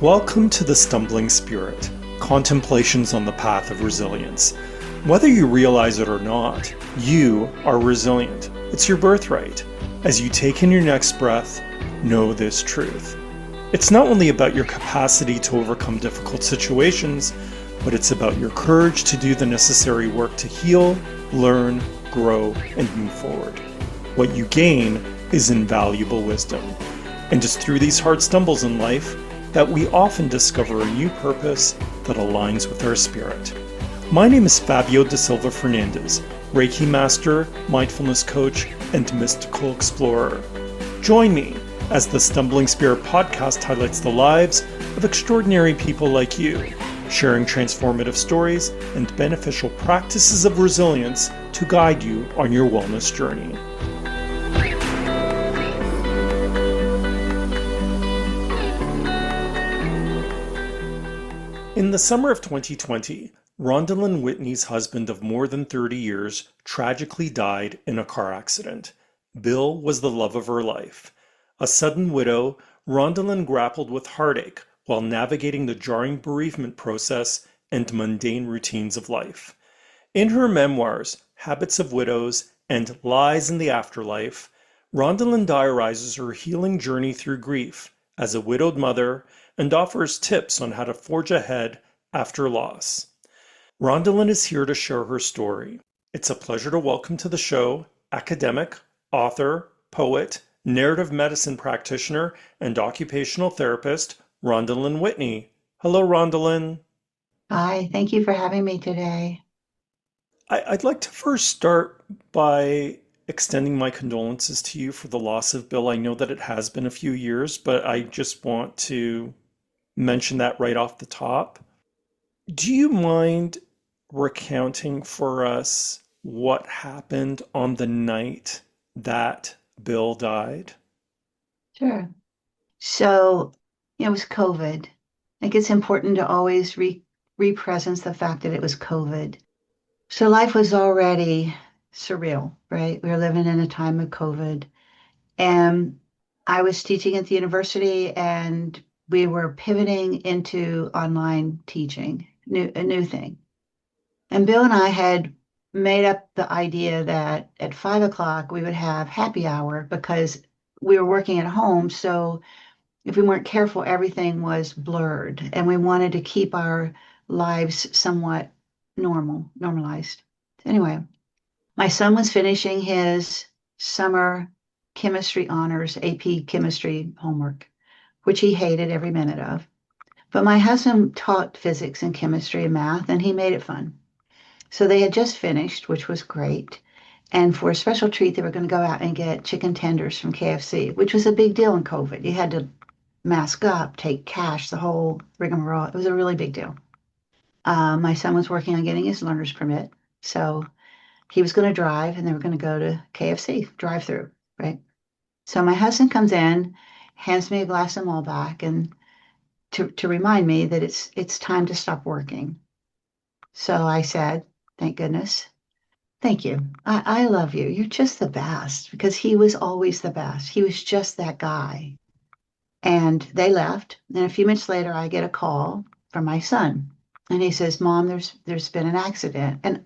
Welcome to the Stumbling Spirit, Contemplations on the Path of Resilience. Whether you realize it or not, you are resilient. It's your birthright. As you take in your next breath, know this truth. It's not only about your capacity to overcome difficult situations, but it's about your courage to do the necessary work to heal, learn, grow, and move forward. What you gain is invaluable wisdom. And it's through these hard stumbles in life that we often discover a new purpose that aligns with our spirit. My name is Fabio da Silva Fernandez, Reiki Master, Mindfulness Coach, and Mystical Explorer. Join me as the Stumbling Spirit podcast highlights the lives of extraordinary people like you, sharing transformative stories and beneficial practices of resilience to guide you on your wellness journey. In the summer of 2020, Rondalyn Whitney's husband of more than 30 years tragically died in a car accident. Bill was the love of her life. A sudden widow, Rondalyn grappled with heartache while navigating the jarring bereavement process and mundane routines of life. In her memoirs, Habits of Widows and Lies in the Afterlife, Rondalyn diarizes her healing journey through grief as a widowed mother and offers tips on how to forge ahead after loss. Rondalyn is here to share her story. It's a pleasure to welcome to the show academic, author, poet, narrative medicine practitioner, and occupational therapist, Rondalyn Whitney. Hello, Rondalyn. Hi, thank you for having me today. I'd like to first start by extending my condolences to you for the loss of Bill. I know that it has been a few years, but I just want to mention that right off the top. Do you mind recounting for us what happened on the night that Bill died? Sure. So, it was COVID. I think it's important to always re-presence the fact that it was COVID. So life was already surreal, right? We were living in a time of COVID. And I was teaching at the university and we were pivoting into online teaching, a new thing. And Bill and I had made up the idea that at 5 o'clock we would have happy hour because we were working at home. So if we weren't careful, everything was blurred. And we wanted to keep our lives somewhat normalized. Anyway, my son was finishing his summer chemistry honors, AP chemistry homework, which he hated every minute of. But my husband taught physics and chemistry and math, and he made it fun. So they had just finished, which was great. And for a special treat, they were going to go out and get chicken tenders from KFC, which was a big deal in COVID. You had to mask up, take cash, the whole rigmarole. It was a really big deal. My son was working on getting his learner's permit. So he was going to drive and they were going to go to KFC, drive through, right? So my husband comes in, hands me a glass of Malbec and to remind me that it's time to stop working. So I said, thank goodness. Thank you. I love you. You're just the best because he was always the best. He was just that guy. And they left. And a few minutes later, I get a call from my son. And he says, Mom, there's been an accident. And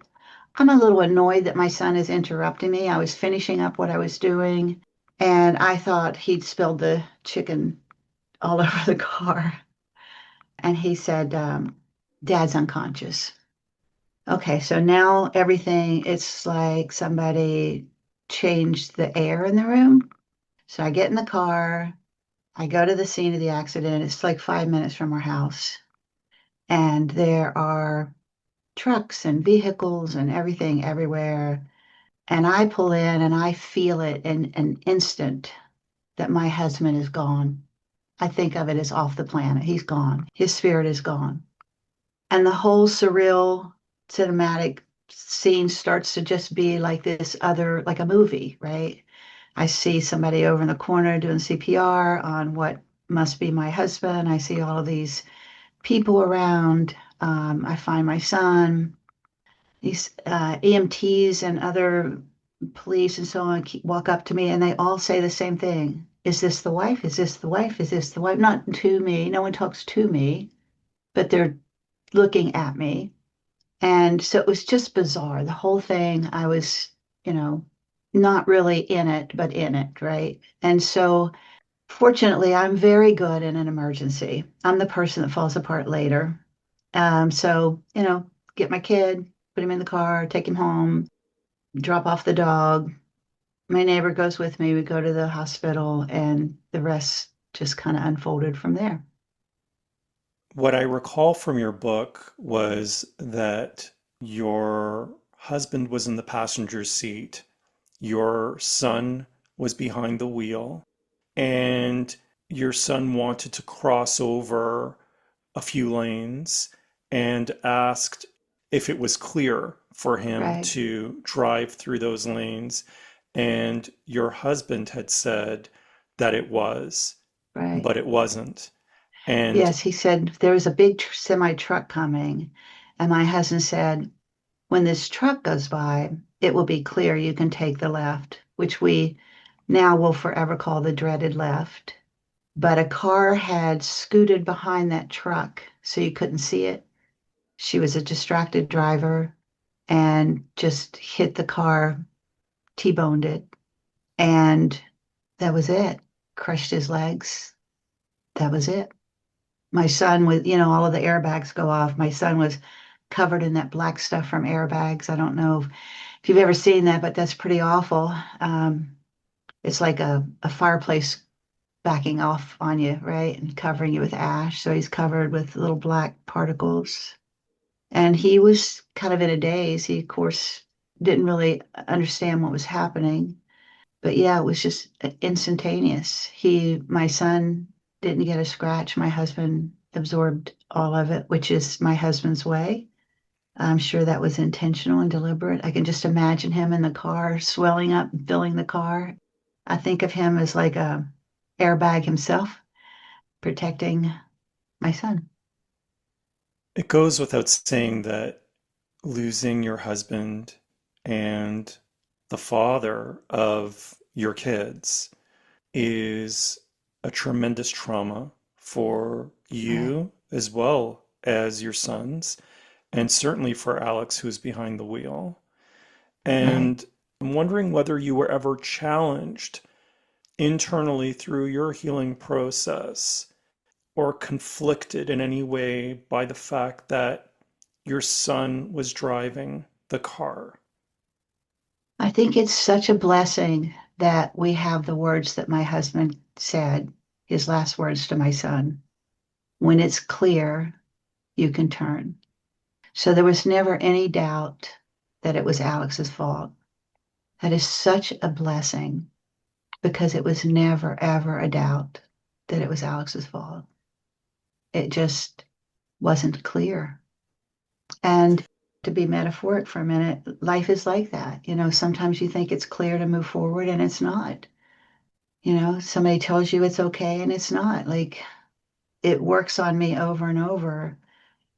I'm a little annoyed that my son is interrupting me. I was finishing up what I was doing. And I thought he'd spilled the chicken all over the car. And he said, Dad's unconscious. Okay, so now everything, it's like somebody changed the air in the room. So I get in the car, I go to the scene of the accident. It's like 5 minutes from our house. And there are trucks and vehicles and everything everywhere. And I pull in and I feel it in an instant that my husband is gone. I think of it as off the planet. He's gone. His spirit is gone. And the whole surreal cinematic scene starts to just be like this other, like a movie, right? I see somebody over in the corner doing CPR on what must be my husband. I see all of these people around. I find my son. These EMTs and other police and so on walk up to me and they all say the same thing. is this the wife? Is this the wife? Is this the wife? Not to me. No one talks to me, but they're looking at me. And so it was just bizarre. The whole thing, I was, you know, not really in it, but in it, right? And so fortunately, I'm very good in an emergency. I'm the person that falls apart later. So, get my kid, put him in the car, take him home, drop off the dog. My neighbor goes with me. We go to the hospital, and the rest just kind of unfolded from there. What I recall from your book was that your husband was in the passenger seat, your son was behind the wheel, and your son wanted to cross over a few lanes and asked if it was clear for him Right, to drive through those lanes. And your husband had said that it was, right. but it wasn't. And Yes, he said there was a big semi truck coming, and my husband said, when this truck goes by, it will be clear you can take the left, which we now will forever call the dreaded left. But a car had scooted behind that truck, so you couldn't see it. She was a distracted driver and just hit the car, T-boned it, and that was it. Crushed his legs. That was it. My son was, all of the airbags go off. My son was covered in that black stuff from airbags. I don't know if you've ever seen that, but that's pretty awful. It's like a fireplace backing off on you, right? And covering you with ash. So he's covered with little black particles. And he was kind of in a daze. He, of course, didn't really understand what was happening. But yeah, it was just instantaneous. My son didn't get a scratch. My husband absorbed all of it, which is my husband's way. I'm sure that was intentional and deliberate. I can just imagine him in the car, swelling up and filling the car. I think of him as like a airbag himself, protecting my son. it goes without saying that losing your husband and the father of your kids is a tremendous trauma for Right, you as well as your sons, and certainly for Alex, who's behind the wheel. right. And I'm wondering whether you were ever challenged internally through your healing process or conflicted in any way by the fact that your son was driving the car. I think it's such a blessing that we have the words that my husband said, his last words to my son. When it's clear, you can turn. So there was never any doubt that it was Alex's fault. That is such a blessing because it was never, ever a doubt that it was Alex's fault. It just wasn't clear. And to be metaphoric for a minute, life is like that. Sometimes you think it's clear to move forward and it's not. Somebody tells you it's okay and it's not. Like it works on me over and over.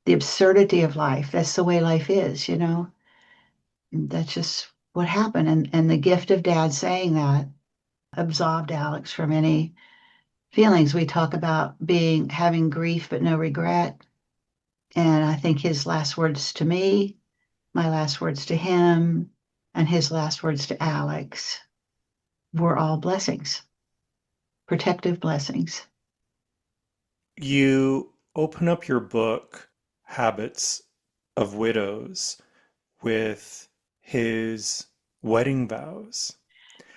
The absurdity of life. That's the way life is. That's just what happened. And the gift of dad saying that absolved Alex from any feelings. We talk about having grief but no regret. And I think his last words to me, my last words to him, and his last words to Alex were all blessings, protective blessings. You open up your book, Habits of Widows, with his wedding vows.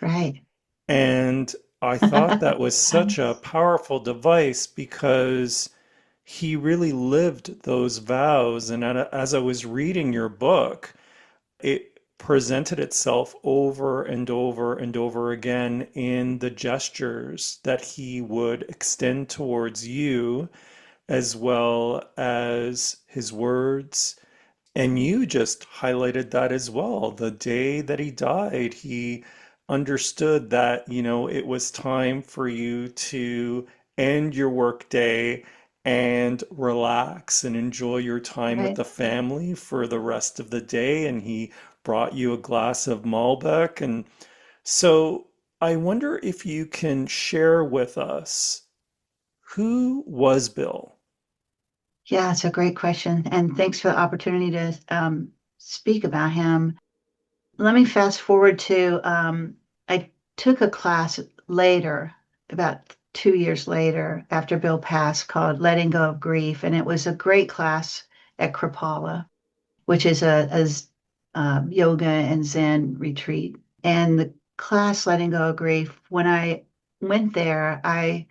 Right. And I thought that was such a powerful device because he really lived those vows. And as I was reading your book, it presented itself over and over and over again in the gestures that he would extend towards you, as well as his words. And you just highlighted that as well. The day that he died, he understood that, it was time for you to end your work day and relax and enjoy your time with Right. the family for the rest of the day. And he brought you a glass of Malbec. And so I wonder if you can share with us who was Bill? Yeah, it's a great question. And thanks for the opportunity to speak about him. Let me fast forward to I took a class later, about 2 years later, after Bill passed, called Letting Go of Grief. And it was a great class at Kripalu, which is a yoga and Zen retreat. And the class, Letting Go of Grief, when I went there, I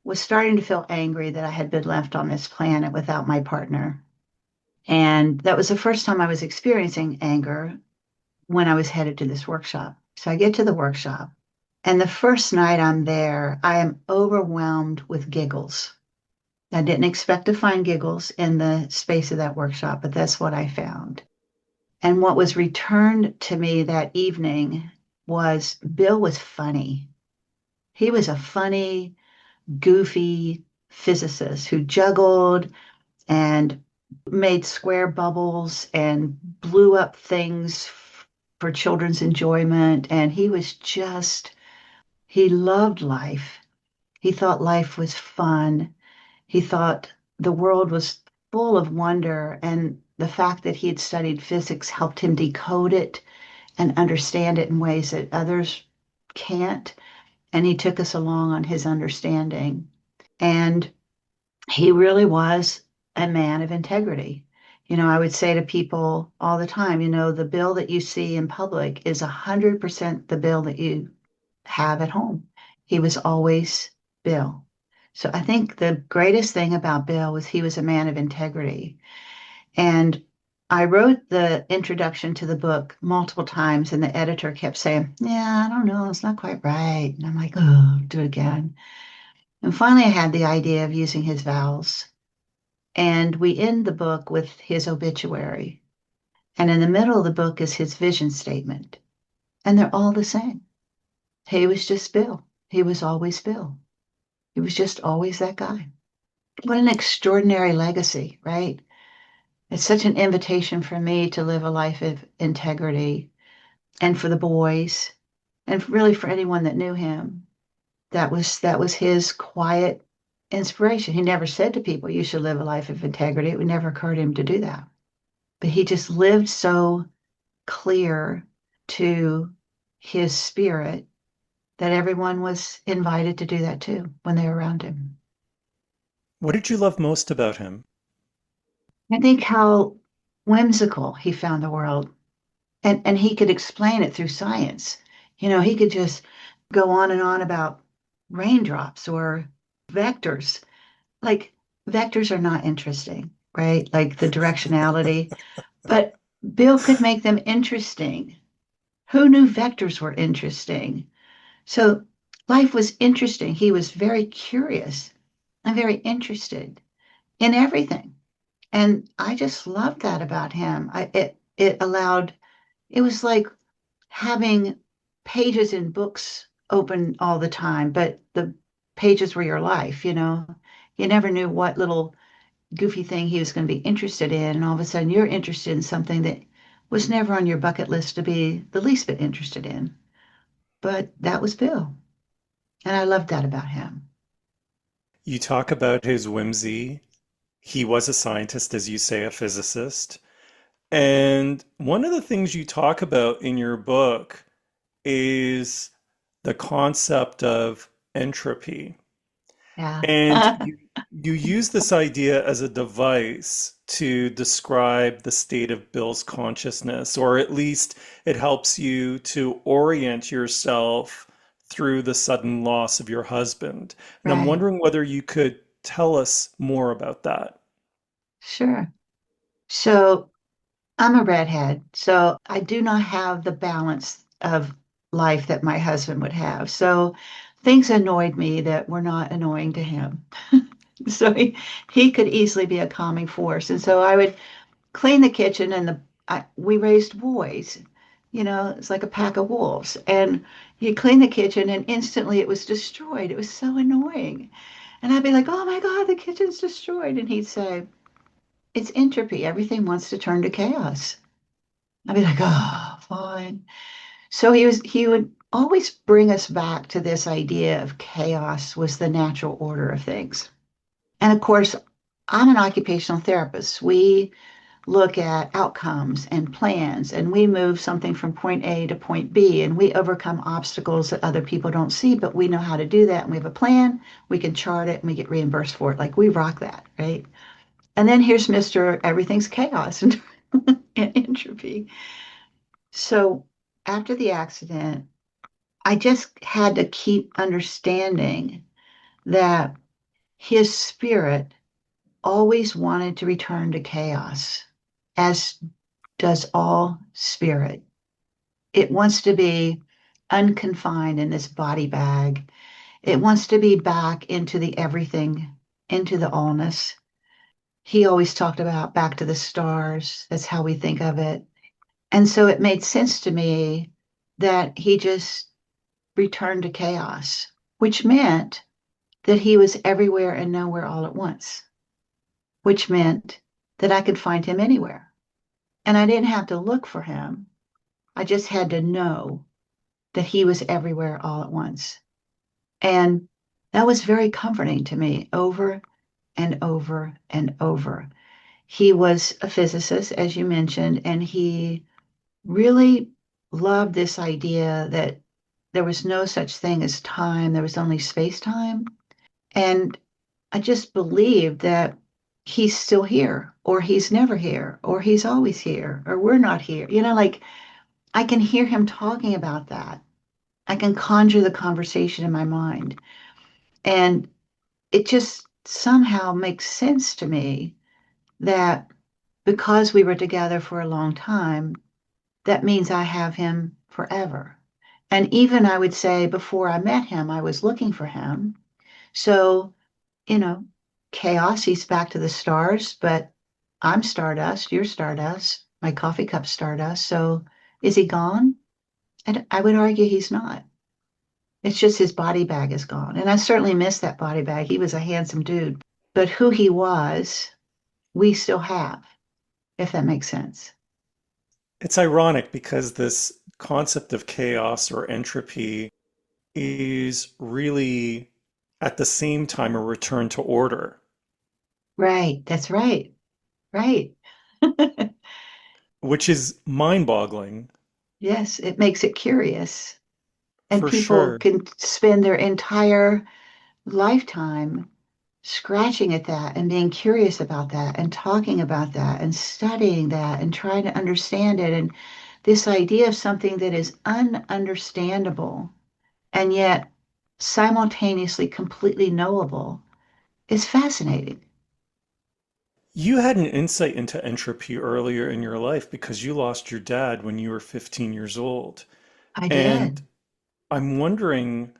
was starting to feel angry that I had been left on this planet without my partner. And that was the first time I was experiencing anger when I was headed to this workshop. So I get to the workshop, and the first night I'm there, I am overwhelmed with giggles. I didn't expect to find giggles in the space of that workshop, but that's what I found. And what was returned to me that evening was Bill was funny. He was a funny, goofy physicist who juggled and made square bubbles and blew up things for children's enjoyment. And he was just, he loved life. He thought life was fun. He thought the world was full of wonder. And the fact that he had studied physics helped him decode it and understand it in ways that others can't. And he took us along on his understanding. And he really was a man of integrity. I would say to people all the time, the bill that you see in public is 100% the bill that you have at home. He was always Bill. So I think the greatest thing about Bill was he was a man of integrity. And I wrote the introduction to the book multiple times, and the editor kept saying, "Yeah, I don't know, it's not quite right." And I'm like, "Oh, do it again." And finally, I had the idea of using his vows. And we end the book with his obituary. And in the middle of the book is his vision statement. And they're all the same. He was just Bill. He was always Bill. He was just always that guy. What an extraordinary legacy, right? It's such an invitation for me to live a life of integrity, and for the boys, and really for anyone that knew him. That was his quiet inspiration. He never said to people, "You should live a life of integrity." It would never occur to him to do that. But he just lived so clear to his spirit that everyone was invited to do that too when they were around him. What did you love most about him? I think how whimsical he found the world, and he could explain it through science. He could just go on and on about raindrops or vectors. Like, vectors are not interesting, right? Like the directionality, but Bill could make them interesting. Who knew vectors were interesting? So life was interesting. He was very curious and very interested in everything. And I just loved that about him. It was like having pages in books open all the time, but the pages were your life, you know. You never knew what little goofy thing he was going to be interested in. And all of a sudden you're interested in something that was never on your bucket list to be the least bit interested in. But that was Bill. And I loved that about him. You talk about his whimsy. He was a scientist, as you say, a physicist. And one of the things you talk about in your book is the concept of entropy. Yeah. And you use this idea as a device to describe the state of Bill's consciousness, or at least it helps you to orient yourself through the sudden loss of your husband. And I'm Right. wondering whether you could tell us more about that. Sure. So I'm a redhead, so I do not have the balance of life that my husband would have. So things annoyed me that were not annoying to him. So he could easily be a calming force. And so I would clean the kitchen, and we raised boys. It's like a pack of wolves. And he'd clean the kitchen and instantly it was destroyed. It was so annoying. And I'd be like, "Oh my God, the kitchen's destroyed." And he'd say, "It's entropy. Everything wants to turn to chaos." I'd be like, "Oh, fine." So he would always bring us back to this idea of chaos was the natural order of things. And of course, I'm an occupational therapist. We look at outcomes and plans, and we move something from point A to point B, and we overcome obstacles that other people don't see, but we know how to do that. And we have a plan, we can chart it, and we get reimbursed for it. Like we rock that, right? And then here's Mr. Everything's chaos and, and entropy. So after the accident, I just had to keep understanding that his spirit always wanted to return to chaos, as does all spirit. It wants to be unconfined in this body bag. It wants to be back into the everything, into the allness. He always talked about back to the stars. That's how we think of it. And so it made sense to me that he just returned to chaos, which meant that he was everywhere and nowhere all at once, which meant that I could find him anywhere. And I didn't have to look for him. I just had to know that he was everywhere all at once. And that was very comforting to me over and over and over. He was a physicist, as you mentioned, and he really loved this idea that there was no such thing as time, there was only space time. And I just believed that he's still here, or he's never here, or he's always here, or we're not here. Like I can hear him talking about that. I can conjure the conversation in my mind. And it just somehow makes sense to me that because we were together for a long time, that means I have him forever. And even I would say before I met him, I was looking for him. So, you know, chaos, he's back to the stars, but I'm stardust, you're stardust, my coffee cup's stardust. So is he gone? And I would argue he's not. It's just his body bag is gone. And I certainly miss that body bag. He was a handsome dude. But who he was, we still have, if that makes sense. It's ironic because this concept of chaos or entropy is really at the same time a return to order, Right. That's right. Right. which is mind-boggling Yes, it makes it curious. And for people sure. can spend their entire lifetime scratching at that and being curious about that and talking about that and studying that and trying to understand it. And this idea of something that is ununderstandable and yet simultaneously completely knowable is fascinating. You had an insight into entropy earlier in your life because you lost your dad when you were 15 years old. I And did. I'm wondering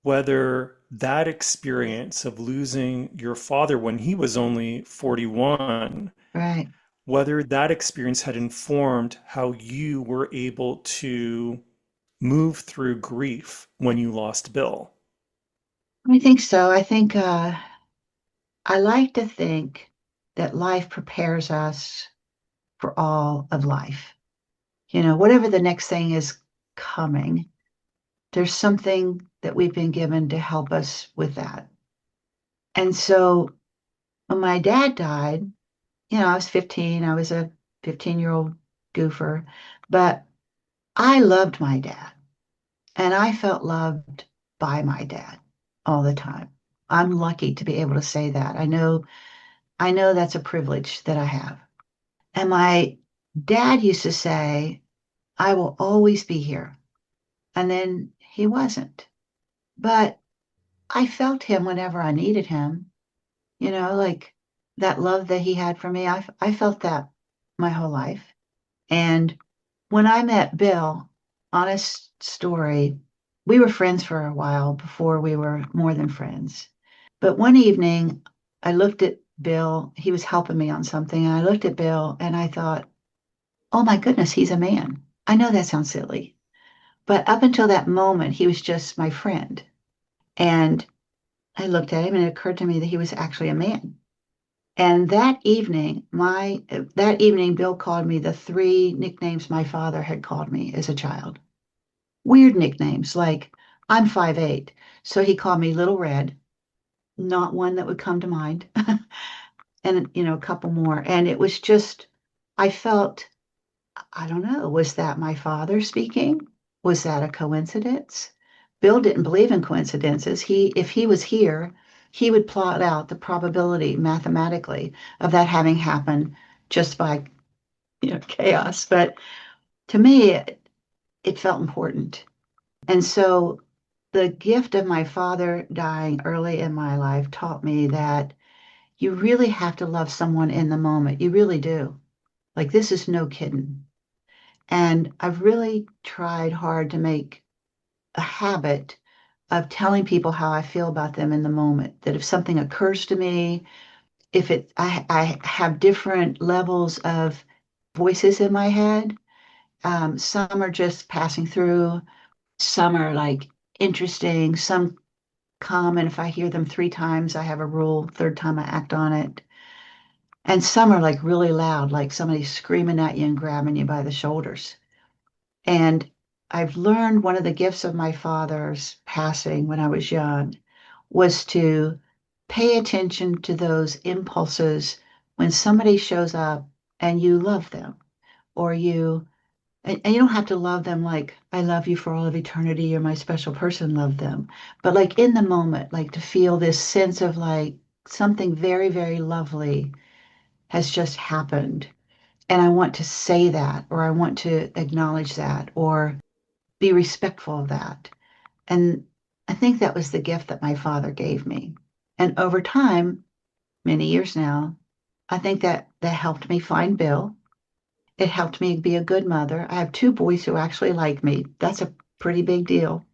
whether that experience of losing your father when he was only 41, Right. whether that experience had informed how you were able to move through grief when you lost Bill. I think so. I think I like to think that life prepares us for all of life. Whatever the next thing is coming, there's something that we've been given to help us with that. And so when my dad died, I was 15, I was a 15-year-old goofer, but I loved my dad and I felt loved by my dad all the time. I'm lucky to be able to say that. I know that's a privilege that I have. And my dad used to say, I will always be here. And then he wasn't. But I felt him whenever I needed him, like that love that he had for me. I felt that my whole life. And when I met Bill, honest story, we were friends for a while before we were more than friends. But one evening, I looked at Bill. He was helping me on something. And I looked at Bill and I thought, oh my goodness, he's a man. I know that sounds silly, but up until that moment, he was just my friend. And I looked at him and it occurred to me that he was actually a man. And that evening, Bill called me the three nicknames my father had called me as a child. weird nicknames like I'm 5'8", so he called me Little Red, not one that would come to mind, and a couple more. And it was just, I felt, I don't know, was that my father speaking? Was that a coincidence? Bill didn't believe in coincidences. If he was here, he would plot out the probability mathematically of that having happened just by, chaos. But to me, it felt important. And so the gift of my father dying early in my life taught me that you really have to love someone in the moment. You really do. Like, this is no kidding. And I've really tried hard to make a habit of telling people how I feel about them in the moment. That if something occurs to me, I have different levels of voices in my head. Some are just passing through. Some are like interesting. Some come, and if I hear them 3 times, I have a rule. Third time, I act on it. And some are like really loud, like somebody screaming at you and grabbing you by the shoulders. And I've learned one of the gifts of my father's passing when I was young was to pay attention to those impulses when somebody shows up and you love them, or and you don't have to love them like, I love you for all of eternity, you're my special person, love them. But like in the moment, like to feel this sense of like something very, very lovely has just happened. And I want to say that, or I want to acknowledge that, or be respectful of that. And I think that was the gift that my father gave me. And over time, many years now, I think that helped me find Bill. It helped me be a good mother. I have 2 boys who actually like me. That's a pretty big deal.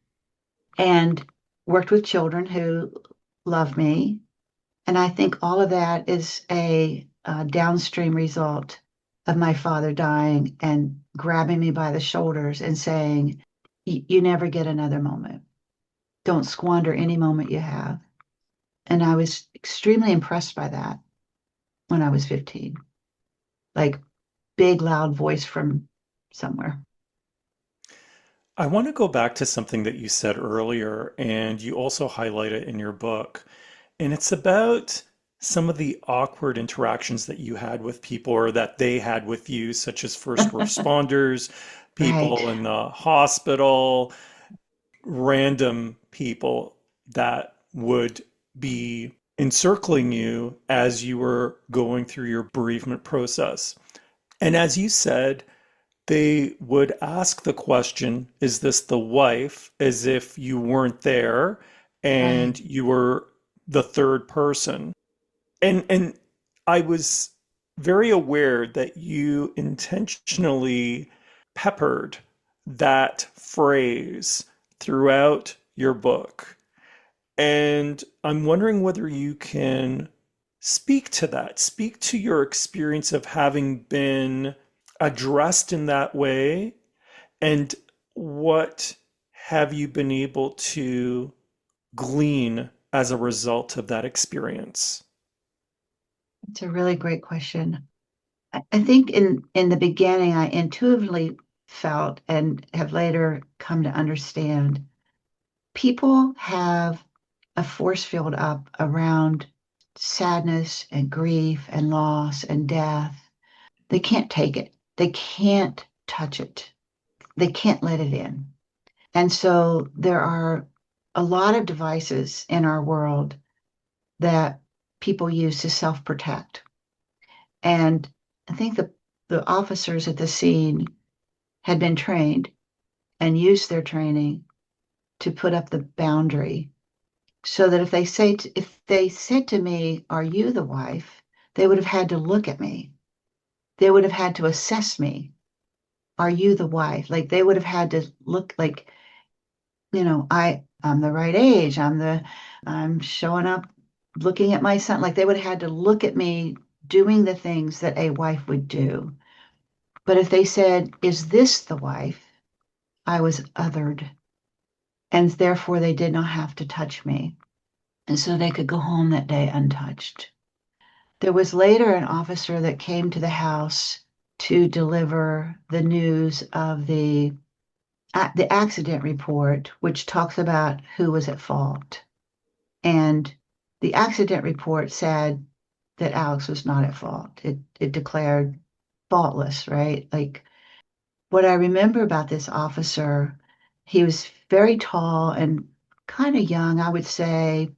And worked with children who love me. And I think all of that is a downstream result of my father dying and grabbing me by the shoulders and saying, you never get another moment. Don't squander any moment you have. And I was extremely impressed by that when I was 15. Like, big, loud voice from somewhere. I want to go back to something that you said earlier, and you also highlight it in your book. And it's about some of the awkward interactions that you had with people or that they had with you, such as first responders, Right. people in the hospital, random people that would be encircling you as you were going through your bereavement process. And as you said, they would ask the question, is this the wife? As if you weren't there Right. and you were the third person. And I was very aware that you intentionally peppered that phrase throughout your book. And I'm wondering whether you can speak to that, speak to your experience of having been addressed in that way, and what have you been able to glean as a result of that experience? It's a really great question. I think in the beginning, I intuitively felt and have later come to understand people have a force field up around sadness and grief and loss and death. They can't take it. They can't touch it. They can't let it in. And so there are a lot of devices in our world that people use to self-protect. And I think the officers at the scene had been trained and used their training to put up the boundary so that if they said to me, "Are you the wife?" they would have had to look at me. They would have had to assess me. Are you the wife? Like, they would have had to look like, I'm the right age. I'm showing up looking at my son. Like, they would have had to look at me doing the things that a wife would do. But if they said, "Is this the wife?" I was othered. And therefore, they did not have to touch me. And so they could go home that day untouched. There was later an officer that came to the house to deliver the news of the the accident report, which talks about who was at fault. And the accident report said that Alex was not at fault. It declared faultless, right? Like what I remember about this officer, he was very tall and kind of young, I would say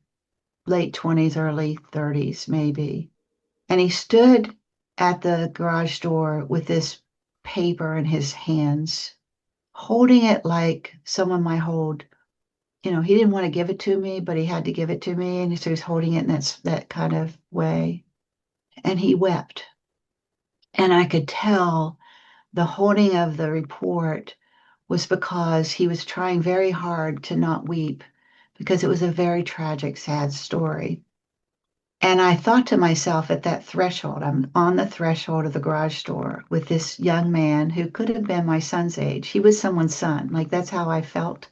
late 20s, early 30s, maybe. And he stood at the garage door with this paper in his hands, holding it like someone might hold. He didn't want to give it to me, but he had to give it to me. And so he was holding it in that kind of way. And he wept. And I could tell the holding of the report was because he was trying very hard to not weep because it was a very tragic, sad story. And I thought to myself at that threshold, I'm on the threshold of the garage door with this young man who could have been my son's age. He was someone's son. Like that's how I felt.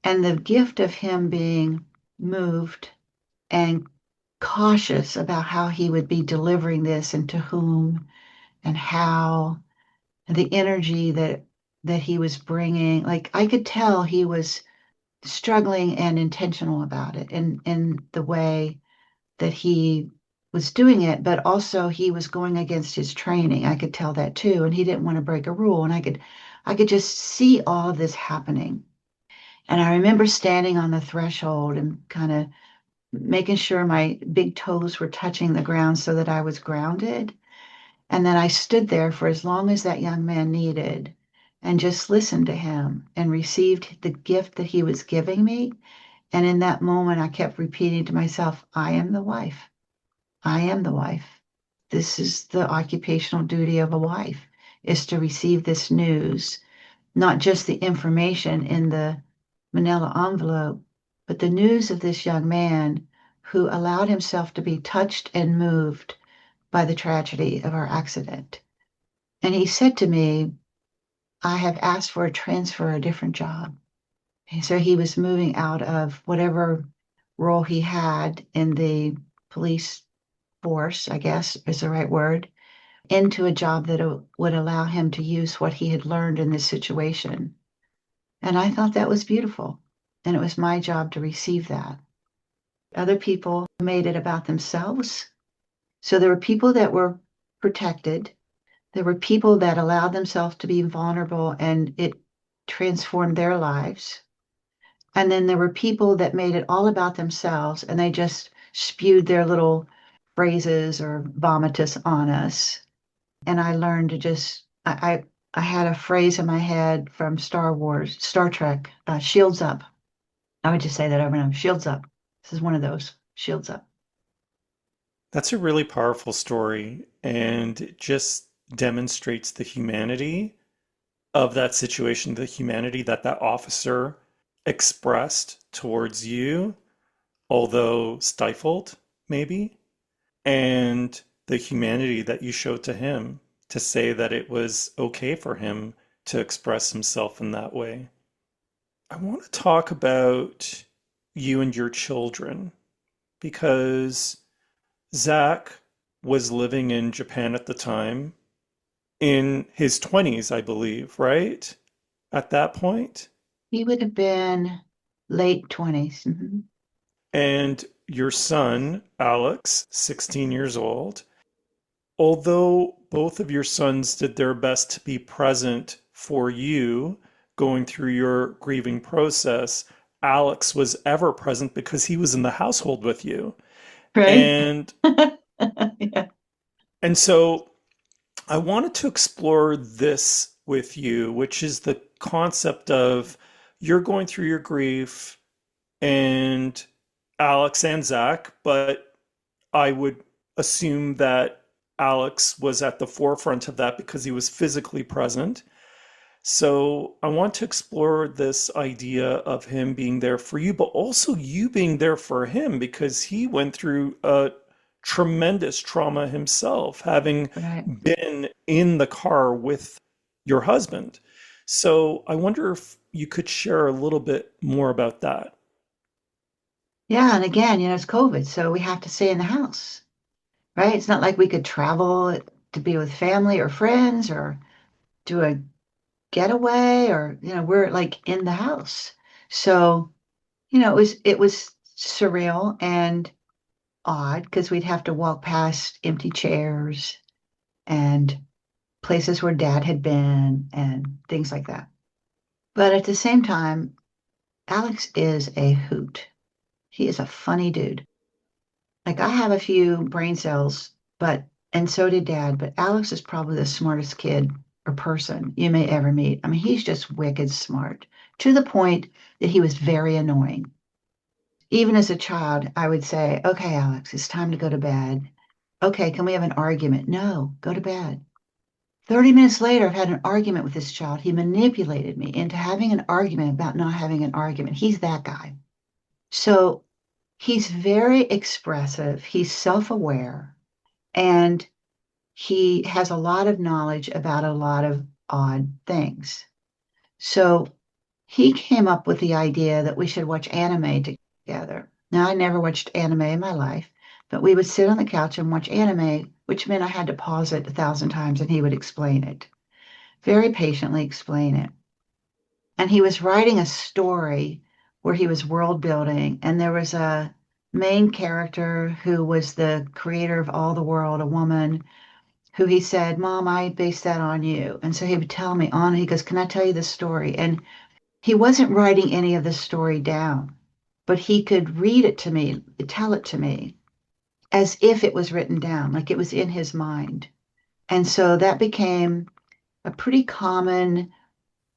And the gift of him being moved and cautious about how he would be delivering this and to whom and how, and the energy that he was bringing. Like I could tell he was struggling and intentional about it in the way that he was doing it, but also he was going against his training. I could tell that too, and he didn't want to break a rule. And I could just see all of this happening. And I remember standing on the threshold and kind of making sure my big toes were touching the ground so that I was grounded. And then I stood there for as long as that young man needed and just listened to him and received the gift that he was giving me. And in that moment, I kept repeating to myself, I am the wife. I am the wife. This is the occupational duty of a wife, is to receive this news, not just the information in the manila envelope, but the news of this young man who allowed himself to be touched and moved by the tragedy of our accident. And he said to me, I have asked for a transfer, a different job. And so he was moving out of whatever role he had in the police force, I guess is the right word, into a job that would allow him to use what he had learned in this situation. And I thought that was beautiful. And it was my job to receive that. Other people made it about themselves. So there were people that were protected. There were people that allowed themselves to be vulnerable and it transformed their lives. And then there were people that made it all about themselves and they just spewed their little phrases or vomitus on us. And I learned to I had a phrase in my head from Star Trek, shields up. I would just say that over and over, shields up. This is one of those, shields up. That's a really powerful story, and it just demonstrates the humanity of that situation, the humanity that that officer expressed towards you, although stifled, maybe, and the humanity that you showed to him to say that it was okay for him to express himself in that way. I want to talk about you and your children because Zach was living in Japan at the time, in his 20s, I believe, right? At that point. He would have been late 20s. And your son, Alex, 16 years old, although both of your sons did their best to be present for you going through your grieving process, Alex was ever present because he was in the household with you. Right? And Yeah. and so I wanted to explore this with you, which is the concept of you're going through your grief and Alex and Zach, but I would assume that Alex was at the forefront of that because he was physically present. So I want to explore this idea of him being there for you, but also you being there for him because he went through a tremendous trauma himself, having Right. been in the car with your husband. So I wonder if you could share a little bit more about that. Yeah. And again, it's COVID, so we have to stay in the house, right? It's not like we could travel to be with family or friends or do a get away, or, we're like in the house. So, it was surreal and odd because we'd have to walk past empty chairs and places where dad had been and things like that. But at the same time, Alex is a hoot. He is a funny dude. Like, I have a few brain cells, and so did dad, but Alex is probably the smartest kid or person you may ever meet. I mean, he's just wicked smart to the point that he was very annoying. Even as a child, I would say, okay, Alex, it's time to go to bed. Okay, can we have an argument? No, go to bed. 30 minutes later, I've had an argument with this child. He manipulated me into having an argument about not having an argument. He's that guy. So he's very expressive. He's self-aware, and he has a lot of knowledge about a lot of odd things. So he came up with the idea that we should watch anime together. Now, I never watched anime in my life, but we would sit on the couch and watch anime, which meant I had to pause it 1,000 times and he would explain it, very patiently explain it. And he was writing a story where he was world building, and there was a main character who was the creator of all the world, a woman who he said, Mom, I based that on you. And so he would tell me on, he goes, Can I tell you the story? And he wasn't writing any of the story down, but he could read it to me, tell it to me as if it was written down, like it was in his mind. And so that became a pretty common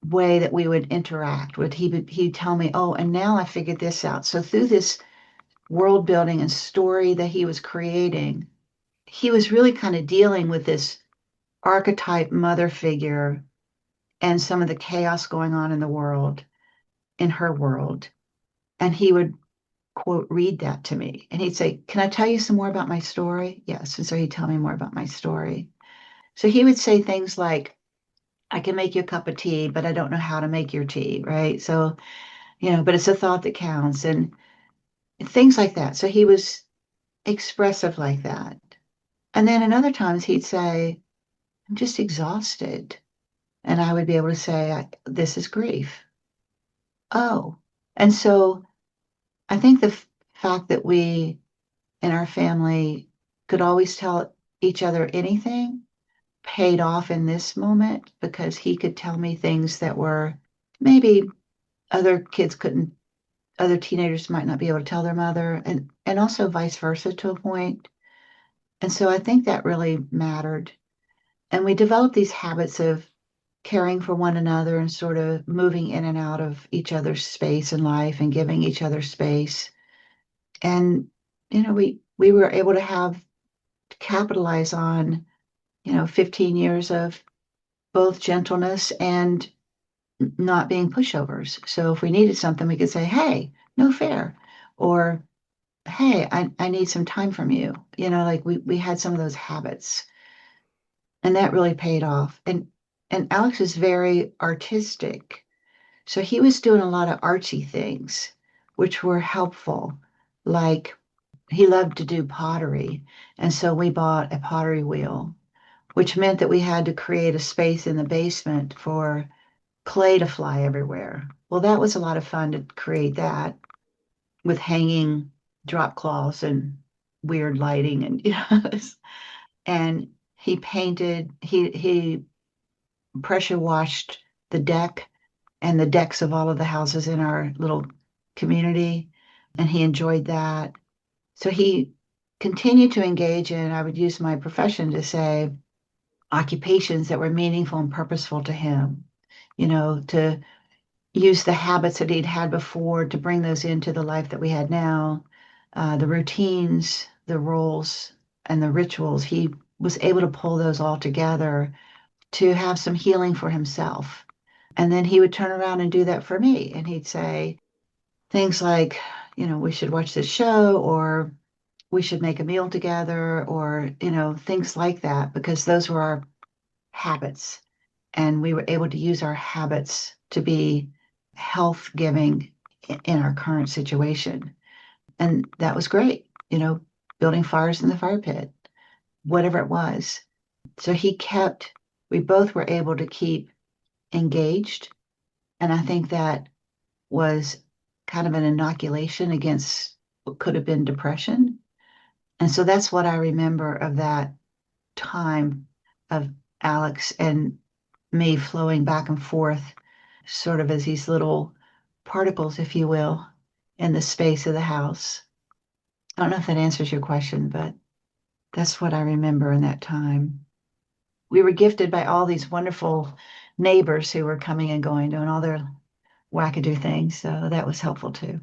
way that we would interact. He'd tell me, oh, and now I figured this out. So through this world building and story that he was creating, he was really kind of dealing with this archetype mother figure and some of the chaos going on in the world, in her world. And he would, quote, read that to me. And he'd say, Can I tell you some more about my story? Yes. And so he'd tell me more about my story. So he would say things like, I can make you a cup of tea, but I don't know how to make your tea, right? So, but it's a thought that counts and things like that. So he was expressive like that. And then in other times he'd say, I'm just exhausted. And I would be able to say, This is grief. Oh. And so I think the fact that we in our family could always tell each other anything paid off in this moment because he could tell me things that were maybe other kids couldn't, other teenagers might not be able to tell their mother, and also vice versa to a point. And so I think that really mattered. And we developed these habits of caring for one another and sort of moving in and out of each other's space in life and giving each other space. And, we were able to capitalize on, 15 years of both gentleness and not being pushovers. So if we needed something, we could say, Hey, no fair. Or, Hey, I need some time from you. Like we had some of those habits, and that really paid off. And Alex is very artistic. So he was doing a lot of artsy things, which were helpful. Like he loved to do pottery. And so we bought a pottery wheel, which meant that we had to create a space in the basement for clay to fly everywhere. Well, that was a lot of fun to create that with hanging drop cloths and weird lighting and and he pressure washed the deck and the decks of all of the houses in our little community, and he enjoyed that. So he continued to engage in, I would use my profession to say, occupations that were meaningful and purposeful to him, to use the habits that he'd had before to bring those into the life that we had now, the routines, the roles, and the rituals. He was able to pull those all together to have some healing for himself. And then he would turn around and do that for me. And he'd say things like, we should watch this show, or we should make a meal together, or, things like that, because those were our habits. And we were able to use our habits to be health giving in our current situation. And that was great, building fires in the fire pit, whatever it was. So we both were able to keep engaged. And I think that was kind of an inoculation against what could have been depression. And so that's what I remember of that time of Alex and me flowing back and forth, sort of as these little particles, if you will, in the space of the house. I don't know if that answers your question, but that's what I remember in that time. We were gifted by all these wonderful neighbors who were coming and going, doing all their wackadoo things. So that was helpful too.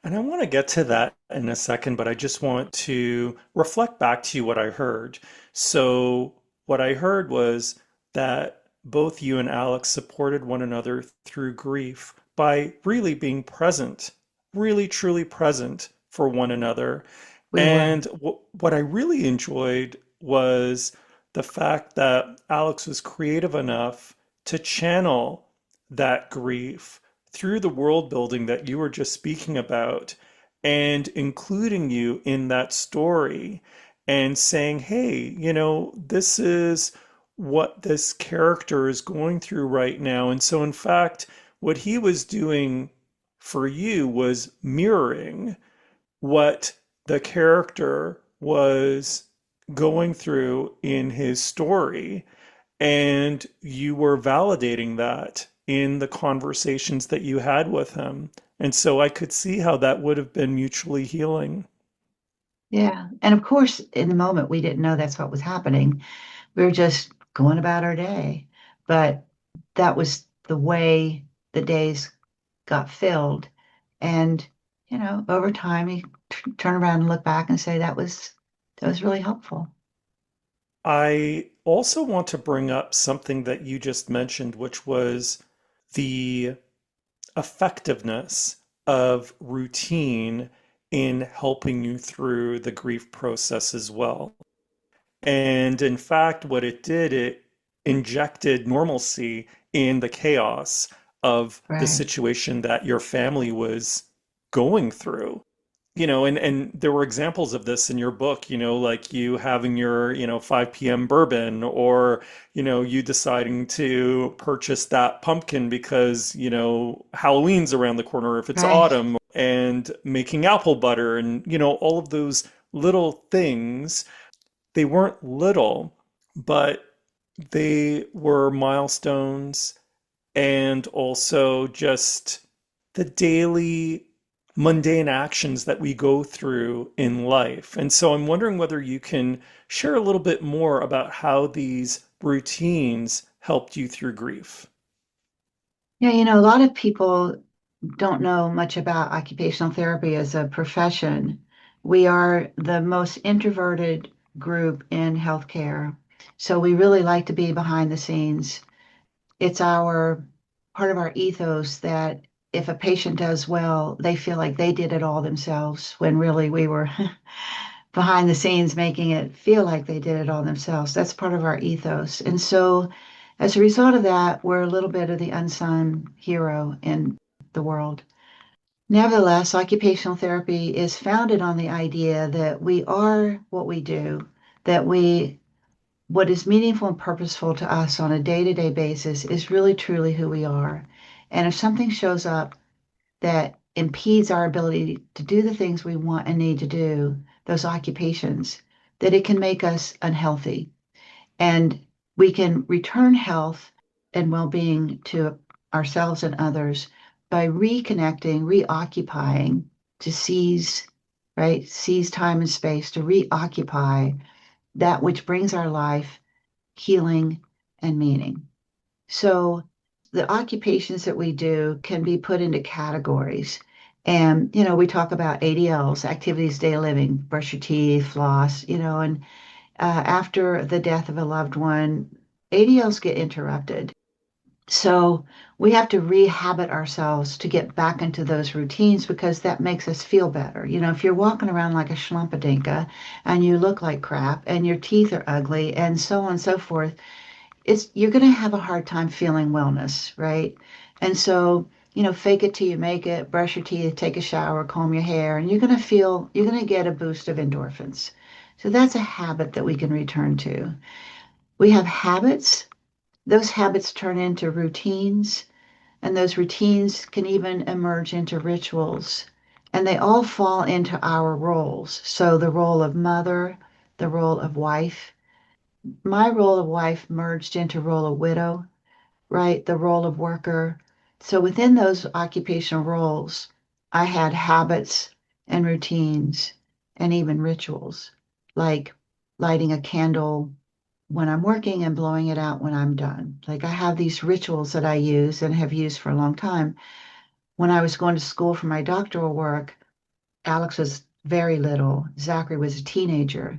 And I want to get to that in a second, but I just want to reflect back to you what I heard. So, what I heard was that both you and Alex supported one another through grief by really being present, really truly present for one another. We were. And what I really enjoyed was the fact that Alex was creative enough to channel that grief through the world building that you were just speaking about and including you in that story and saying, hey, this is what this character is going through right now. And so, in fact, what he was doing for you was mirroring what the character was going through in his story, and you were validating that in the conversations that you had with him. And so I could see how that would have been mutually healing. Yeah. And of course, in the moment, we didn't know that's what was happening. We were just going about our day. But that was the way the days got filled. And, over time, you turn around and look back and say that was really helpful. I also want to bring up something that you just mentioned, which was the effectiveness of routine in helping you through the grief process as well. And in fact, what it did, it injected normalcy in the chaos of the Right. situation that your family was going through. And there were examples of this in your book, like you having your, 5 p.m. bourbon, or, you deciding to purchase that pumpkin because, Halloween's around the corner if it's Right. autumn, and making apple butter and, all of those little things. They weren't little, but they were milestones, and also just the daily mundane actions that we go through in life. And so I'm wondering whether you can share a little bit more about how these routines helped you through grief. Yeah, a lot of people don't know much about occupational therapy as a profession. We are the most introverted group in healthcare. So we really like to be behind the scenes. It's our part of our ethos that if a patient does well, they feel like they did it all themselves when really we were behind the scenes making it feel like they did it all themselves. That's part of our ethos. And so as a result of that, we're a little bit of the unsung hero in the world. Nevertheless, occupational therapy is founded on the idea that we are what we do, that what is meaningful and purposeful to us on a day-to-day basis is really truly who we are. And if something shows up that impedes our ability to do the things we want and need to do, those occupations, that it can make us unhealthy. And we can return health and well-being to ourselves and others by reconnecting, reoccupying to seize, right? Seize time and space to reoccupy that which brings our life healing and meaning. So the occupations that we do can be put into categories. And, we talk about ADLs, activities, daily living, brush your teeth, floss, and after the death of a loved one, ADLs get interrupted. So we have to rehabit ourselves to get back into those routines because that makes us feel better. If you're walking around like a schlumpadinka and you look like crap and your teeth are ugly and so on and so forth, you're going to have a hard time feeling wellness, right? And so, fake it till you make it, brush your teeth, take a shower, comb your hair, and you're going to get a boost of endorphins. So that's a habit that we can return to. We have habits those habits turn into routines, and those routines can even emerge into rituals. And they all fall into our roles. So the role of mother, the role of wife, my role of wife merged into role of widow, right? The role of worker. So within those occupational roles, I had habits and routines and even rituals, like lighting a candle when I'm working and blowing it out when I'm done. Like I have these rituals that I use and have used for a long time. When I was going to school for my doctoral work, Alex was very little. Zachary was a teenager.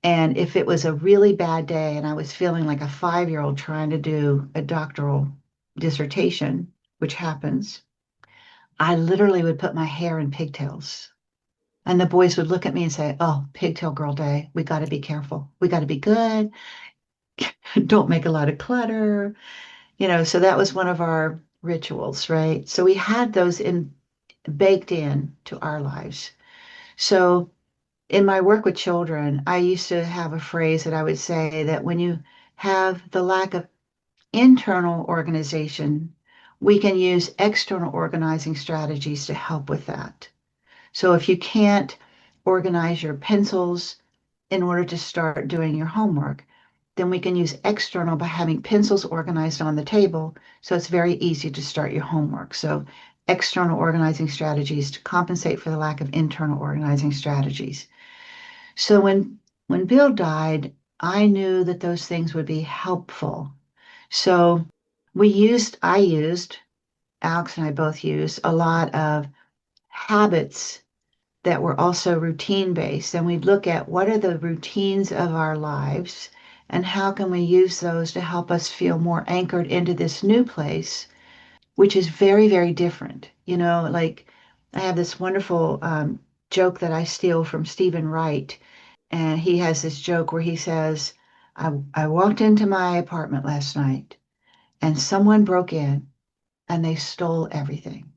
And if it was a really bad day and I was feeling like a 5-year-old trying to do a doctoral dissertation, which happens, I literally would put my hair in pigtails. And the boys would look at me and say, "Oh, pigtail girl day. We got to be careful. We got to be good. Don't make a lot of clutter." So that was one of our rituals, right? So we had those baked in to our lives. So in my work with children, I used to have a phrase that I would say that when you have the lack of internal organization, we can use external organizing strategies to help with that. So if you can't organize your pencils in order to start doing your homework, then we can use external by having pencils organized on the table. So it's very easy to start your homework. So external organizing strategies to compensate for the lack of internal organizing strategies. So when Bill died, I knew that those things would be helpful. So I used, Alex and I both used a lot of habits that were also routine based. And we'd look at what are the routines of our lives and how can we use those to help us feel more anchored into this new place, which is very, very different. Like I have this wonderful joke that I steal from Stephen Wright. And he has this joke where he says, I walked into my apartment last night and someone broke in and they stole everything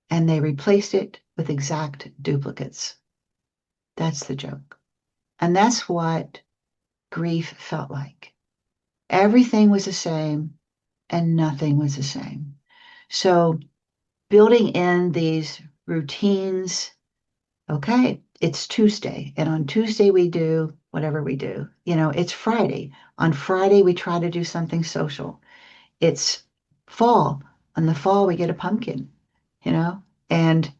and they replaced it with exact duplicates. That's the joke. And that's what grief felt like. Everything was the same and nothing was the same. So building in these routines, okay, it's Tuesday. And on Tuesday, we do whatever we do. It's Friday. On Friday, we try to do something social. It's fall. In the fall, we get a pumpkin, you know, and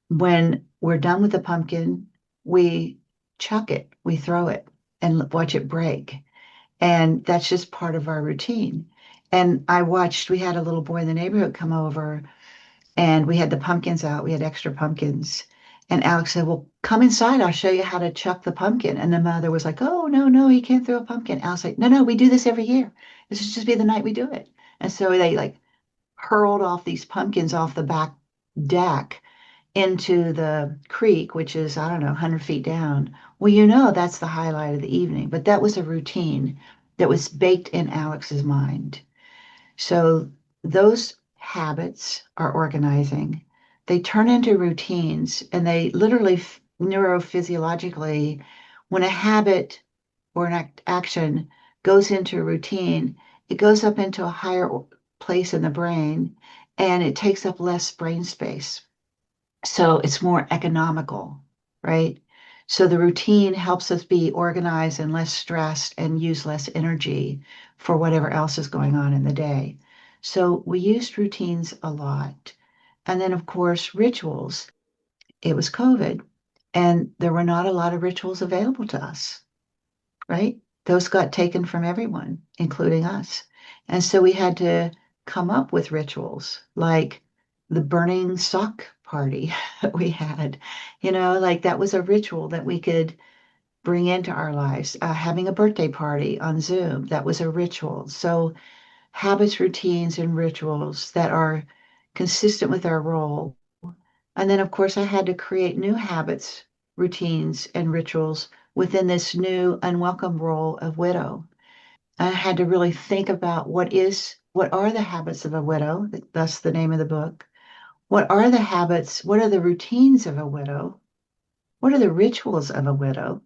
when we're done with the pumpkin, we chuck it, we throw it and watch it break. And that's just part of our routine. And we had a little boy in the neighborhood come over and we had the pumpkins out. We had extra pumpkins. And Alex said, "Well, come inside. I'll show you how to chuck the pumpkin." And the mother was like, "Oh, no, no, you can't throw a pumpkin." Alex like, "No, no, we do this every year. This is just be the night we do it." And so they like hurled off these pumpkins off the back deck into the creek, which is, I don't know, 100 feet down. Well, that's the highlight of the evening. But that was a routine that was baked in Alex's mind. So those habits are organizing. They turn into routines and they literally neurophysiologically, when a habit or an action goes into a routine, it goes up into a higher place in the brain and it takes up less brain space. So it's more economical, right? So the routine helps us be organized and less stressed and use less energy for whatever else is going on in the day. So we used routines a lot. And then, of course, rituals. It was COVID, and there were not a lot of rituals available to us, right? Those got taken from everyone, including us. And so we had to come up with rituals like the burning sock party that we had. Like that was a ritual that we could bring into our lives. Having a birthday party on Zoom, that was a ritual. So habits, routines, and rituals that are consistent with our role. And then, of course, I had to create new habits, routines, and rituals within this new unwelcome role of widow. I had to really think about what are the habits of a widow? That's the name of the book. What are the habits? What are the routines of a widow? What are the rituals of a widow?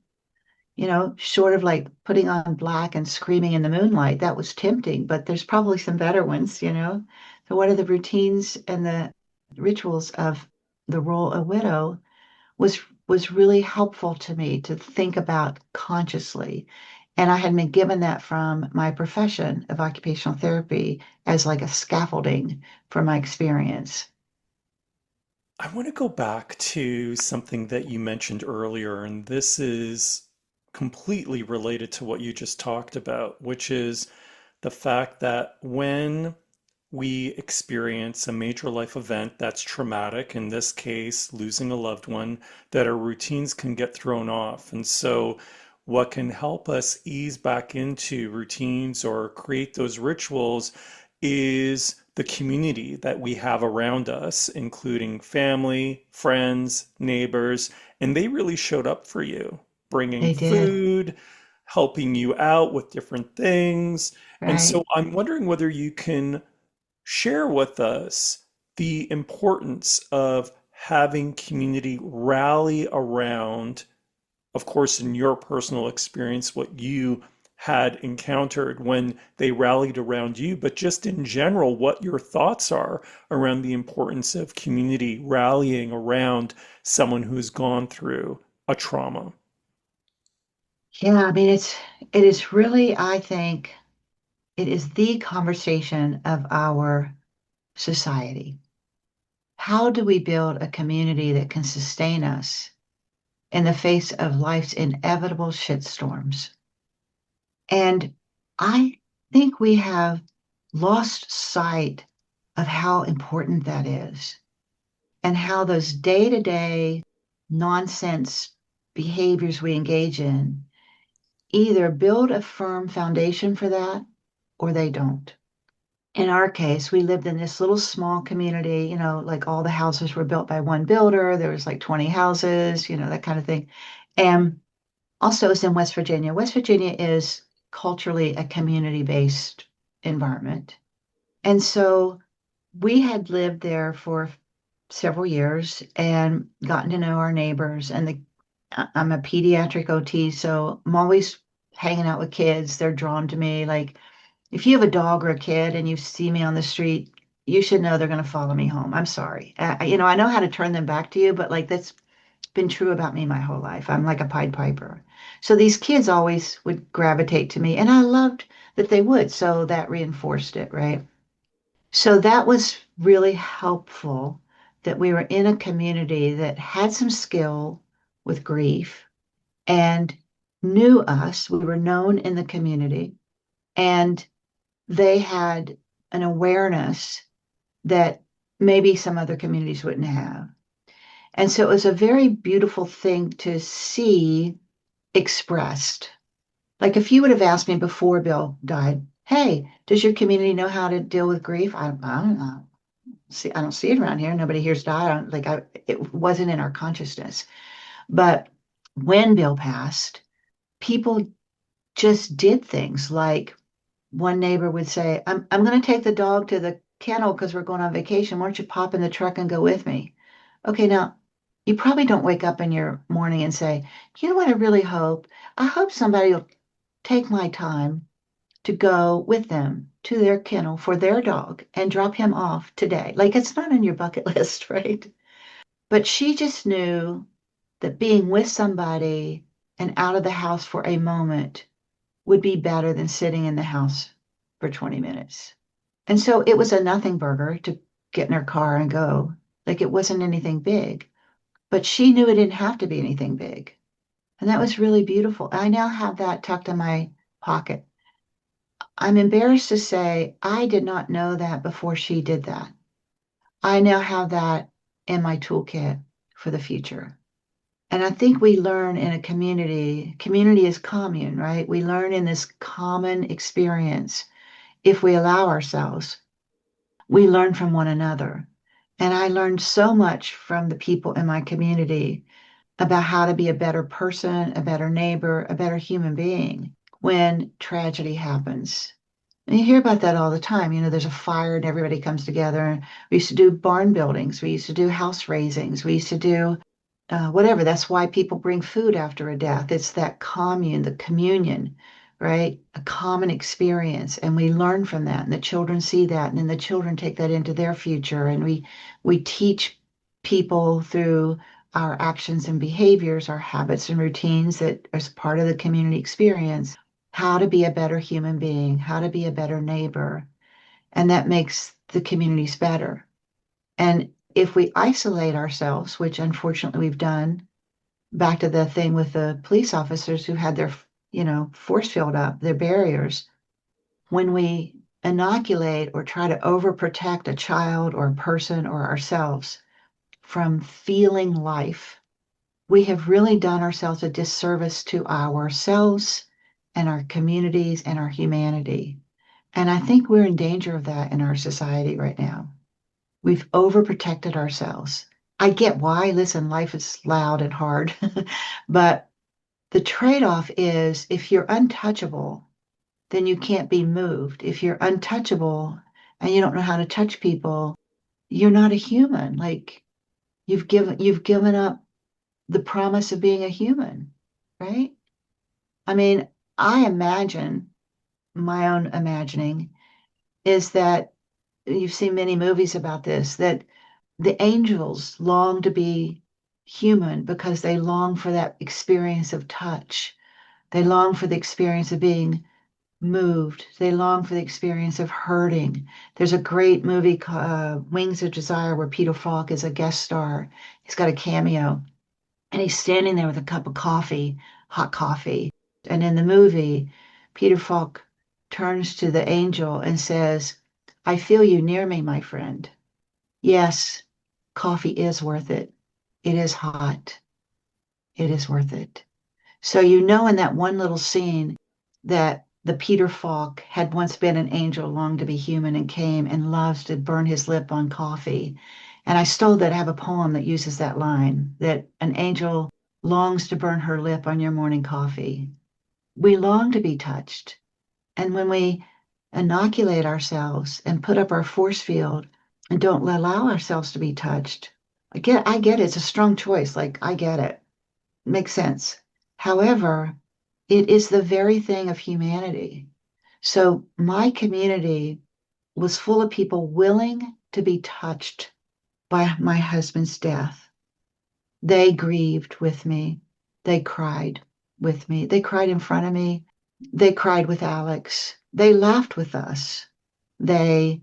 short of like putting on black and screaming in the moonlight. That was tempting, but there's probably some better ones. So what are the routines and the rituals of the role of widow was really helpful to me to think about consciously. And I had been given that from my profession of occupational therapy as like a scaffolding for my experience. I want to go back to something that you mentioned earlier, and this is completely related to what you just talked about, which is the fact that when we experience a major life event that's traumatic, in this case, losing a loved one, that our routines can get thrown off. And so, what can help us ease back into routines or create those rituals is the community that we have around us, including family, friends, neighbors, and they really showed up for you, bringing They did, food, helping you out with different things. And so right? I'm wondering whether you can share with us the importance of having community rally around, of course, in your personal experience, what you had encountered when they rallied around you, but just in general, what your thoughts are around the importance of community rallying around someone who's gone through a trauma. Yeah, I mean it is really, I think, it is the conversation of our society. How do we build a community that can sustain us in the face of life's inevitable shitstorms? And I think we have lost sight of how important that is and how those day-to-day nonsense behaviors we engage in either build a firm foundation for that or they don't. In our case, we lived in this little small community, like all the houses were built by one builder. There was like 20 houses, that kind of thing. And also it's in West Virginia. West Virginia is culturally a community-based environment. And so we had lived there for several years and gotten to know our neighbors. I'm a pediatric OT, so I'm always hanging out with kids. They're drawn to me. Like if you have a dog or a kid and you see me on the street, you should know they're going to follow me home. I'm sorry. I know how to turn them back to you, but like that's been true about me my whole life. I'm like a Pied Piper. So these kids always would gravitate to me, and I loved that they would. So that reinforced it, right? So that was really helpful that we were in a community that had some skill with grief and knew us. We were known in the community, and they had an awareness that maybe some other communities wouldn't have. And so it was a very beautiful thing to see expressed. Like if you would have asked me before Bill died, hey, does your community know how to deal with grief? I don't know. I don't see it around here. Nobody here's died. It wasn't in our consciousness. But when Bill passed, people just did things like one neighbor would say, I'm going to take the dog to the kennel because we're going on vacation. Why don't you pop in the truck and go with me? Okay, now you probably don't wake up in your morning and say, you know what I really hope? I hope somebody will take my time to go with them to their kennel for their dog and drop him off today. Like it's not on your bucket list, right? But she just knew that being with somebody and out of the house for a moment would be better than sitting in the house for 20 minutes. And so it was a nothing burger to get in her car and go. Like it wasn't anything big, but she knew it didn't have to be anything big. And that was really beautiful. I now have that tucked in my pocket. I'm embarrassed to say I did not know that before she did that. I now have that in my toolkit for the future. And I think we learn in a community is commune, right? We learn in this common experience if we allow ourselves. We learn from one another. And I learned so much from the people in my community about how to be a better person, a better neighbor, a better human being when tragedy happens. And you hear about that all the time. There's a fire and everybody comes together. We used to do barn buildings. We used to do house raisings. We used to do whatever. That's why people bring food after a death. It's that commune, the communion, right? A common experience. And we learn from that. And the children see that. And then the children take that into their future. And we teach people through our actions and behaviors, our habits and routines that as part of the community experience, how to be a better human being, how to be a better neighbor. And that makes the communities better. And if we isolate ourselves, which unfortunately we've done, back to the thing with the police officers who had their, force field up, their barriers, when we inoculate or try to overprotect a child or a person or ourselves from feeling life, we have really done ourselves a disservice to ourselves and our communities and our humanity. And I think we're in danger of that in our society right now. We've overprotected ourselves. I get why. Listen, life is loud and hard, but the trade-off is if you're untouchable, then you can't be moved. If you're untouchable and you don't know how to touch people, you're not a human. Like you've given up the promise of being a human, right? I mean, I imagine my own imagining is that you've seen many movies about this, that the angels long to be human because they long for that experience of touch. They long for the experience of being moved. They long for the experience of hurting. There's a great movie called Wings of Desire where Peter Falk is a guest star. He's got a cameo and he's standing there with a cup of coffee, hot coffee. And in the movie, Peter Falk turns to the angel and says, I feel you near me, my friend. Yes, coffee is worth it. It is hot. It is worth it. So you know in that one little scene that the Peter Falk had once been an angel, longed to be human, and came and loves to burn his lip on coffee. And I stole that. I have a poem that uses that line, that an angel longs to burn her lip on your morning coffee. We long to be touched. And when we inoculate ourselves and put up our force field and don't allow ourselves to be touched, I get it. It's a strong choice. Like, I get it. Makes sense. However, it is the very thing of humanity. So my community was full of people willing to be touched by my husband's death. They grieved with me. They cried with me. They cried in front of me. They cried with Alex. They laughed with us. They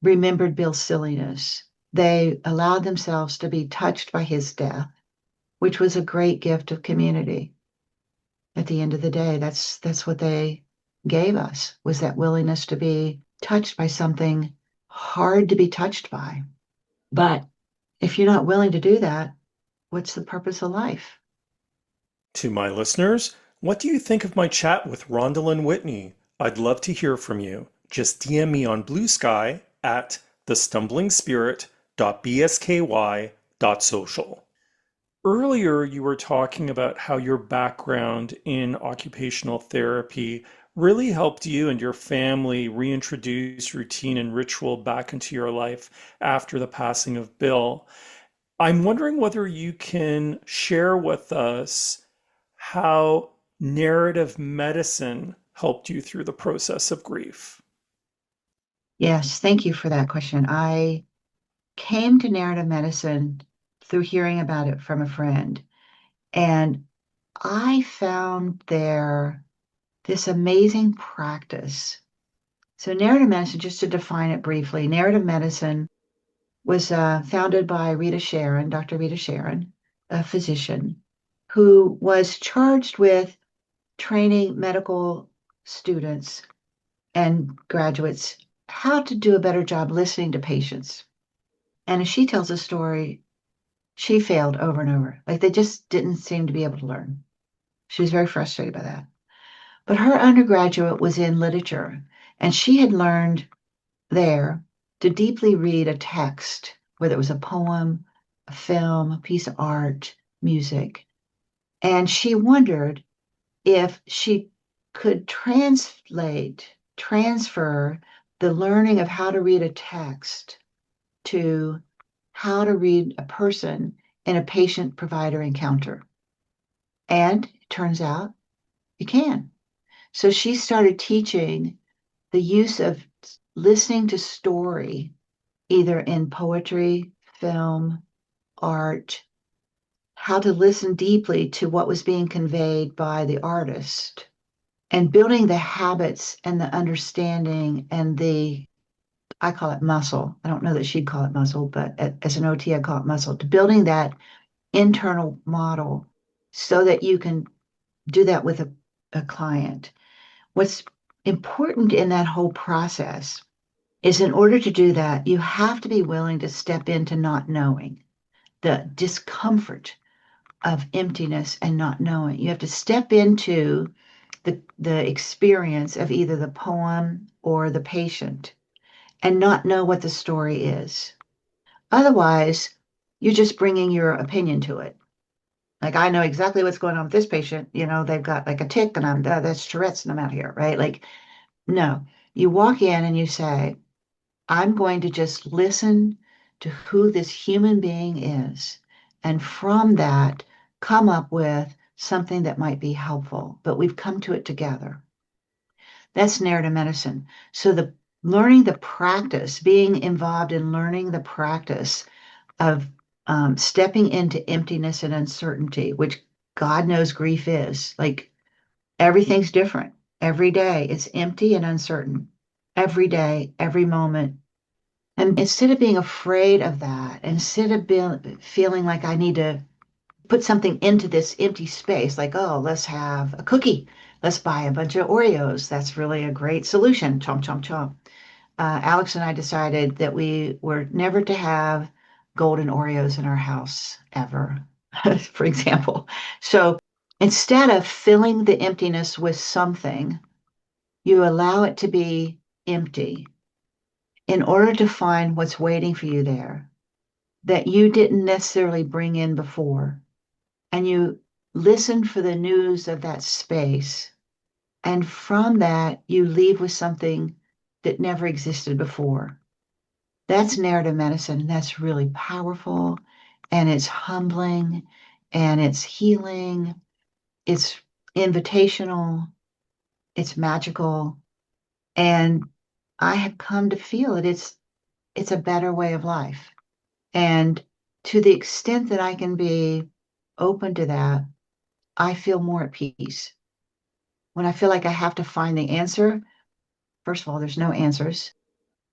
remembered Bill's silliness. They allowed themselves to be touched by his death, which was a great gift of community. At the end of the day, that's what they gave us, was that willingness to be touched by something hard to be touched by. But if you're not willing to do that, what's the purpose of life? To my listeners, what do you think of my chat with Rondalyn Whitney? I'd love to hear from you. Just DM me on Blue Sky at thestumblingspirit.bsky.social. Earlier, you were talking about how your background in occupational therapy really helped you and your family reintroduce routine and ritual back into your life after the passing of Bill. I'm wondering whether you can share with us how narrative medicine helped you through the process of grief. Yes, thank you for that question. I came to narrative medicine through hearing about it from a friend, and I found there this amazing practice. So, narrative medicine, just to define it briefly, narrative medicine was founded by Dr. Rita Sharon, a physician, who was charged with training medical students and graduates how to do a better job listening to patients. And as she tells a story, she failed over and over. Like they just didn't seem to be able to learn. She was very frustrated by that. But her undergraduate was in literature, and she had learned there to deeply read a text, whether it was a poem, a film, a piece of art, music. And she wondered if she could transfer the learning of how to read a text to how to read a person in a patient-provider encounter. And it turns out you can. So she started teaching the use of listening to story, either in poetry, film, art, how to listen deeply to what was being conveyed by the artist, and building the habits and the understanding and I call it muscle. I don't know that she'd call it muscle, but as an OT, I call it muscle, to building that internal model so that you can do that with a client. What's important in that whole process is in order to do that, you have to be willing to step into not knowing, the discomfort of emptiness and not knowing. You have to step into the experience of either the poem or the patient and not know what the story is. Otherwise, you're just bringing your opinion to it. Like, I know exactly what's going on with this patient. They've got like a tick and that's Tourette's and I'm out here, right? Like, no, you walk in and you say, I'm going to just listen to who this human being is. And from that, come up with something that might be helpful, but we've come to it together. That's narrative medicine. So learning the practice, being involved in learning the practice of stepping into emptiness and uncertainty, which God knows grief is. Like, everything's different. Every day it's empty and uncertain. Every day, every moment. And instead of being afraid of that, instead of feeling like I need to put something into this empty space, like, oh, let's have a cookie. Let's buy a bunch of Oreos. That's really a great solution. Chomp, chomp, chomp. Alex and I decided that we were never to have golden Oreos in our house ever, for example. So instead of filling the emptiness with something, you allow it to be empty in order to find what's waiting for you there that you didn't necessarily bring in before. And you listen for the news of that space. And from that, you leave with something that never existed before. That's narrative medicine. That's really powerful. And it's humbling. And it's healing. It's invitational. It's magical. And I have come to feel it. It's a better way of life. And to the extent that I can be open to that, I feel more at peace. When I feel like I have to find the answer, first of all, there's no answers,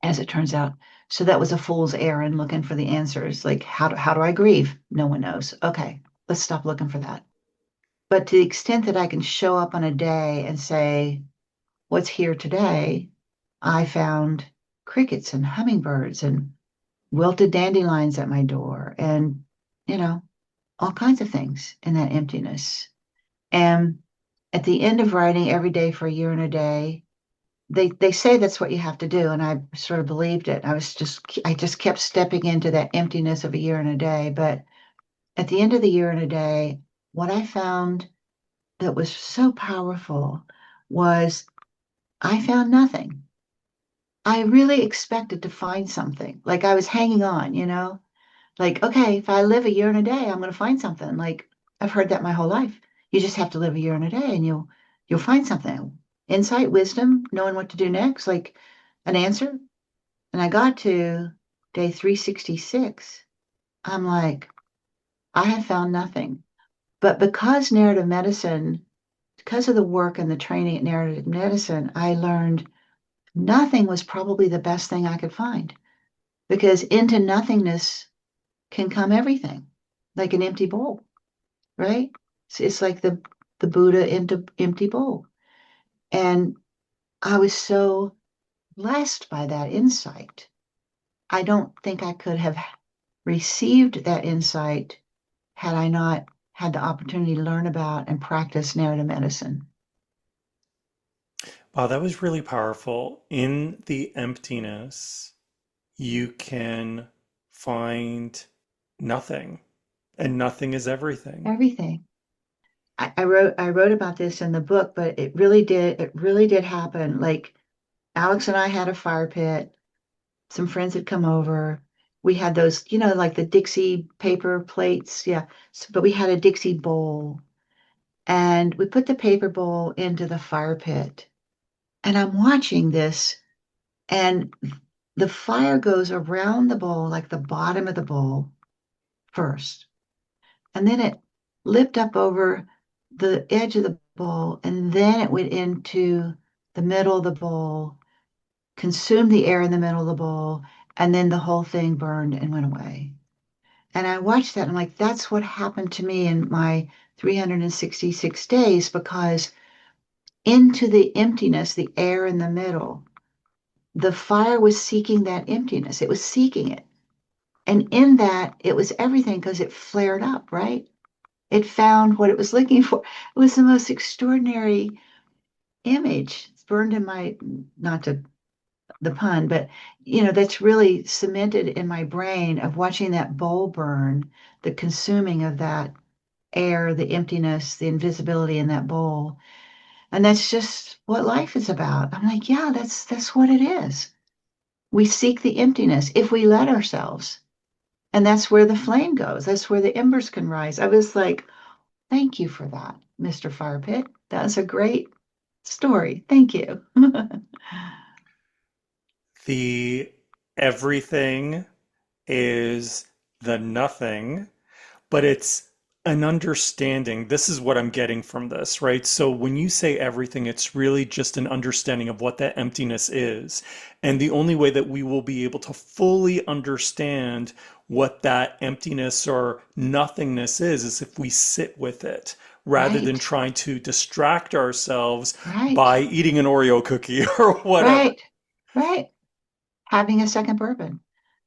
as it turns out. So that was a fool's errand looking for the answers. Like, how do I grieve? No one knows. Okay, let's stop looking for that. But to the extent that I can show up on a day and say, what's here today? I found crickets and hummingbirds and wilted dandelions at my door and, you know, all kinds of things in that emptiness. And at the end of writing every day for a year and a day, they say that's what you have to do, and I sort of believed it. I just kept stepping into that emptiness of a year and a day. But at the end of the year and a day, what I found that was so powerful was I found nothing. I really expected to find something. Like, I was hanging on, like, okay, if I live a year and a day, I'm going to find something. Like, I've heard that my whole life. You just have to live a year and a day and you'll find something. Insight, wisdom, knowing what to do next, like an answer. And I got to day 366. I'm like, I have found nothing. But because of the work and the training at narrative medicine, I learned nothing was probably the best thing I could find, because into nothingness can come everything, like an empty bowl, right? It's like the Buddha into empty bowl. And I was so blessed by that insight. I don't think I could have received that insight had I not had the opportunity to learn about and practice narrative medicine. Wow, that was really powerful. In the emptiness, you can find nothing, and nothing is everything. Everything. I wrote about this in the book, but it really did happen. Like, Alex and I had a fire pit. Some friends had come over. We had those, like the Dixie paper plates. Yeah. But we had a Dixie bowl and we put the paper bowl into the fire pit. And I'm watching this and the fire goes around the bowl, like the bottom of the bowl first. And then it lipped up over the edge of the bowl. And then it went into the middle of the bowl, consumed the air in the middle of the bowl. And then the whole thing burned and went away. And I watched that and I'm like, that's what happened to me in my 366 days because into the emptiness, the air in the middle, the fire was seeking that emptiness. It was seeking it. And in that, it was everything because it flared up, right? It found what it was looking for. It was the most extraordinary image. It's burned in my, not to the pun, but that's really cemented in my brain of watching that bowl burn, the consuming of that air, the emptiness, the invisibility in that bowl. And that's just what life is about. I'm like, yeah, that's what it is. We seek the emptiness if we let ourselves. And that's where the flame goes. That's where the embers can rise. I was like, thank you for that, Mr. Fire Pit. That's a great story. Thank you. The everything is the nothing, but it's an understanding. This is what I'm getting from this, right? So when you say everything, it's really just an understanding of what that emptiness is. And the only way that we will be able to fully understand what that emptiness or nothingness is if we sit with it rather than Right, trying to distract ourselves right, by eating an Oreo cookie or whatever. right, right. Having a second bourbon,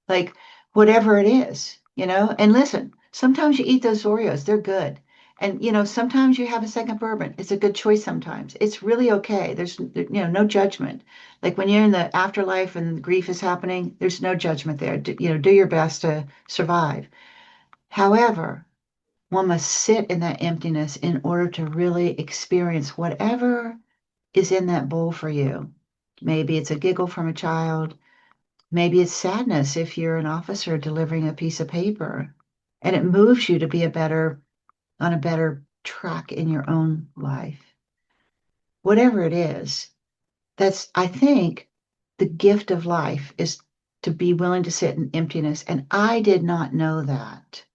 like whatever it is, And listen, sometimes you eat those Oreos, they're good. And, sometimes you have a second bourbon. It's a good choice sometimes. It's really okay. There's, no judgment. Like when you're in the afterlife and grief is happening, there's no judgment there. Do your best to survive. However, one must sit in that emptiness in order to really experience whatever is in that bowl for you. Maybe it's a giggle from a child. Maybe it's sadness if you're an officer delivering a piece of paper and it moves you to be on a better track in your own life. Whatever it is, I think, the gift of life is to be willing to sit in emptiness. And I did not know that,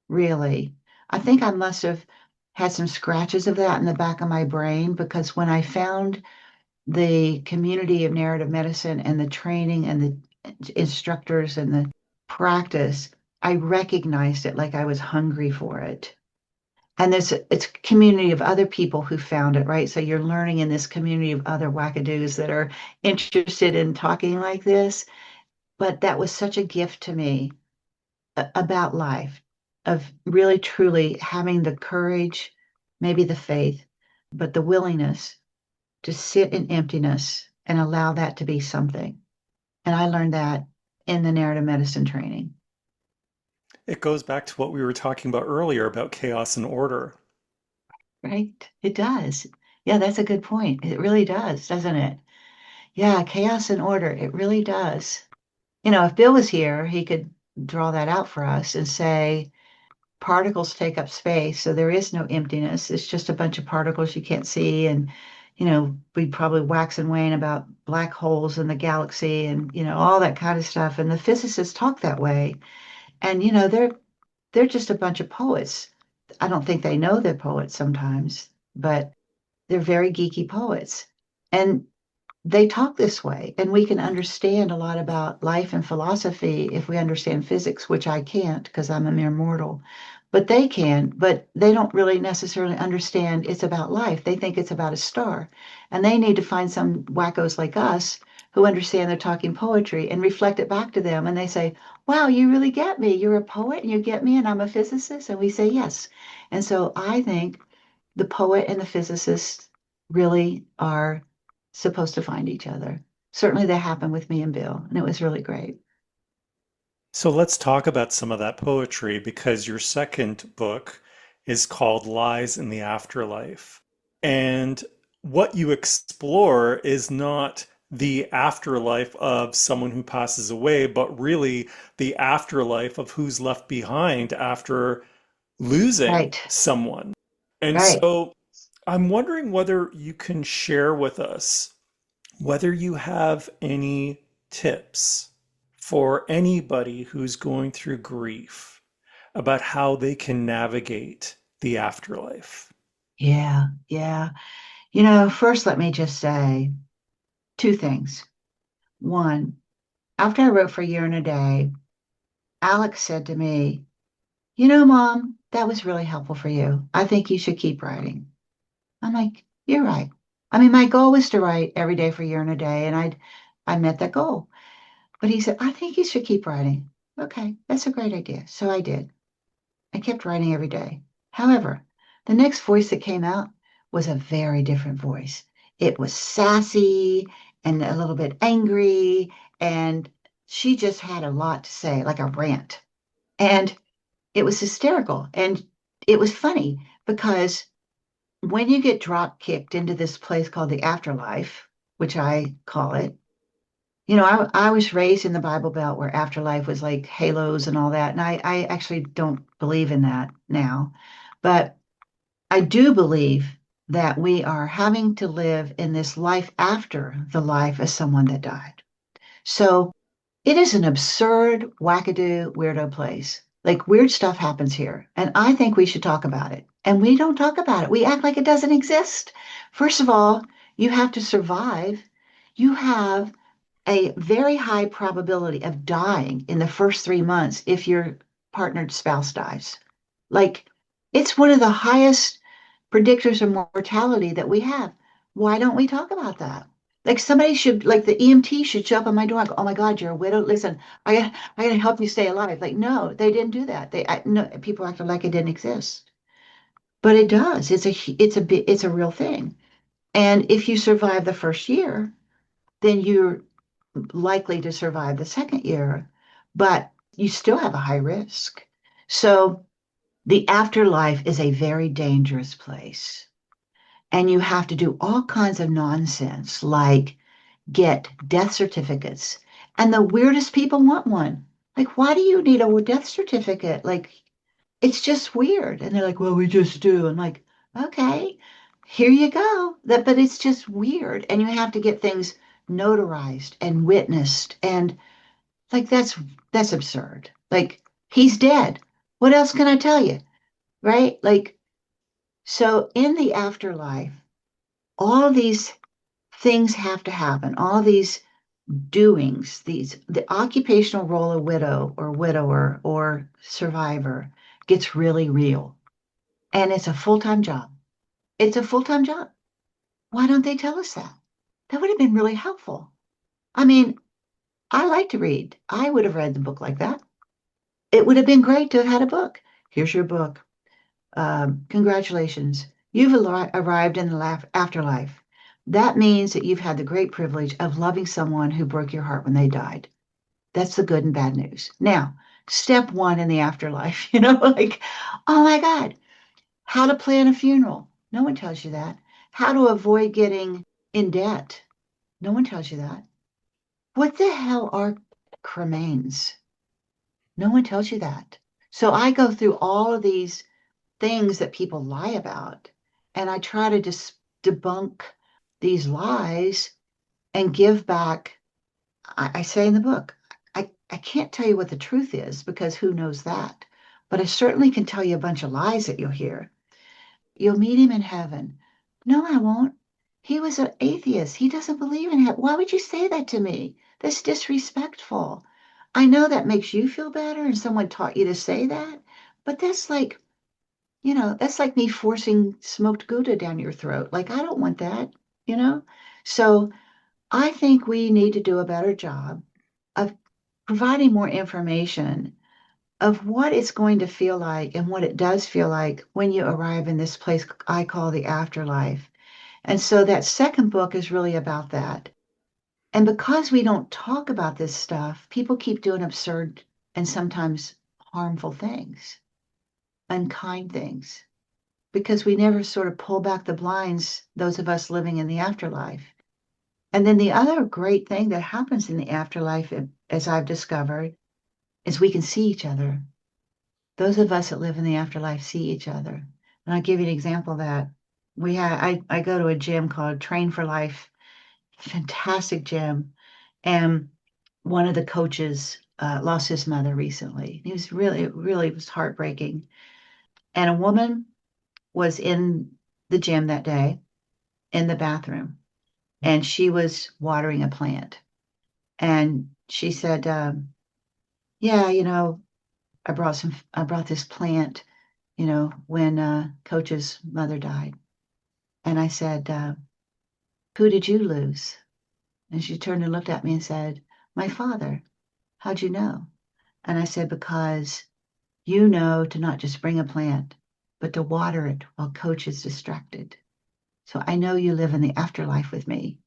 really. I think I must have had some scratches of that in the back of my brain because when I found the community of narrative medicine and the training and the instructors and the practice, I recognized it like I was hungry for it. And it's a community of other people who found it, right? So you're learning in this community of other wackadoos that are interested in talking like this. But that was such a gift to me about life, of really truly having the courage, maybe the faith, but the willingness to sit in emptiness and allow that to be something. And I learned that in the narrative medicine training. It goes back to what we were talking about earlier about chaos and order. Right? It does. Yeah, that's a good point. It really does, doesn't it? Yeah, chaos and order. It really does. If Bill was here, he could draw that out for us and say particles take up space, so there is no emptiness. It's just a bunch of particles you can't see. And, we'd probably wax and wane about black holes in the galaxy and, all that kind of stuff. And the physicists talk that way. And, they're just a bunch of poets. I don't think they know they're poets sometimes, but they're very geeky poets. And they talk this way, and we can understand a lot about life and philosophy if we understand physics, which I can't because I'm a mere mortal. But they can, but they don't really necessarily understand it's about life. They think it's about a star. And they need to find some wackos like us who understand they're talking poetry and reflect it back to them. And they say, wow, you really get me. You're a poet and you get me, and I'm a physicist. And we say, yes. And so I think the poet and the physicist really are supposed to find each other. Certainly that happened with me and Bill, and it was really great. So let's talk about some of that poetry because your second book is called Lies in the Afterlife. And what you explore is not the afterlife of someone who passes away, but really the afterlife of who's left behind after losing Right, someone. And right. so I'm wondering whether you can share with us whether you have any tips for anybody who's going through grief about how they can navigate the afterlife. Yeah, yeah. First, let me just say two things. One, after I wrote for a year and a day, Alex said to me, Mom, that was really helpful for you. I think you should keep writing. I'm like, you're right. I mean, my goal was to write every day for a year and a day, and I met that goal. But he said, I think you should keep writing. Okay, that's a great idea. So I did. I kept writing every day. However, the next voice that came out was a very different voice. It was sassy and a little bit angry, and she just had a lot to say, like a rant. And it was hysterical. And it was funny because when you get drop kicked into this place called the afterlife, which I call it, I was raised in the Bible Belt where afterlife was like halos and all that. And I actually don't believe in that now. But I do believe that we are having to live in this life after the life of someone that died. So it is an absurd, wackadoo, weirdo place. Like weird stuff happens here. And I think we should talk about it. And we don't talk about it. We act like it doesn't exist. First of all, you have to survive. You have a very high probability of dying in the first 3 months if your partnered spouse dies. Like it's one of the highest predictors of mortality that we have. Why don't we talk about that? Like somebody should, like the EMT should show up on my door and go, "Oh my God, you're a widow. Listen, I got to help you stay alive." Like, no, they didn't do that. No, people acted like it didn't exist, but it does. It's a real thing. And if you survive the first year, then you're likely to survive the second year, but you still have a high risk. So the afterlife is a very dangerous place. And you have to do all kinds of nonsense like get death certificates. And the weirdest people want one. Like, why do you need a death certificate? Like, it's just weird. And they're like, well, we just do. I'm like, okay, here you go. But it's just weird. And you have to get things notarized and witnessed. And like, that's absurd. Like, he's dead. What else can I tell you? Right? Like, so in the afterlife, all these things have to happen, all these doings, the occupational role of widow or widower or survivor gets really real. And it's a full-time job. It's a full-time job. Why don't they tell us that? That would have been really helpful. I mean, I like to read. I would have read the book like that. It would have been great to have had a book. Here's your book. Congratulations. You've arrived in the afterlife. That means that you've had the great privilege of loving someone who broke your heart when they died. That's the good and bad news. Now, step one in the afterlife, like, oh my God, how to plan a funeral. No one tells you that. How to avoid getting in debt. No one tells you that. What the hell are cremains? No one tells you that. So I go through all of these things that people lie about, and I try to just debunk these lies and give back. I say in the book, I can't tell you what the truth is because who knows that? But I certainly can tell you a bunch of lies that you'll hear. You'll meet him in heaven. No, I won't. He was an atheist. He doesn't believe in heaven. Why would you say that to me? That's disrespectful. I know that makes you feel better and someone taught you to say that, but that's like me forcing smoked Gouda down your throat. Like, I don't want that, you know? So I think we need to do a better job of providing more information of what it's going to feel like and what it does feel like when you arrive in this place I call the afterlife. And so that second book is really about that. And because we don't talk about this stuff, people keep doing absurd and sometimes harmful things, unkind things, because we never sort of pull back the blinds, those of us living in the afterlife. And then the other great thing that happens in the afterlife, as I've discovered, is we can see each other. Those of us that live in the afterlife see each other. And I'll give you an example of that I go to a gym called Train for Life, fantastic gym. And one of the coaches lost his mother recently. It really was heartbreaking. And a woman was in the gym that day in the bathroom, and she was watering a plant. And she said, yeah, I brought this plant, when Coach's mother died. And I said, who did you lose? And she turned and looked at me and said, my father. How'd you know? And I said, because you know to not just bring a plant, but to water it while Coach is distracted. So I know you live in the afterlife with me.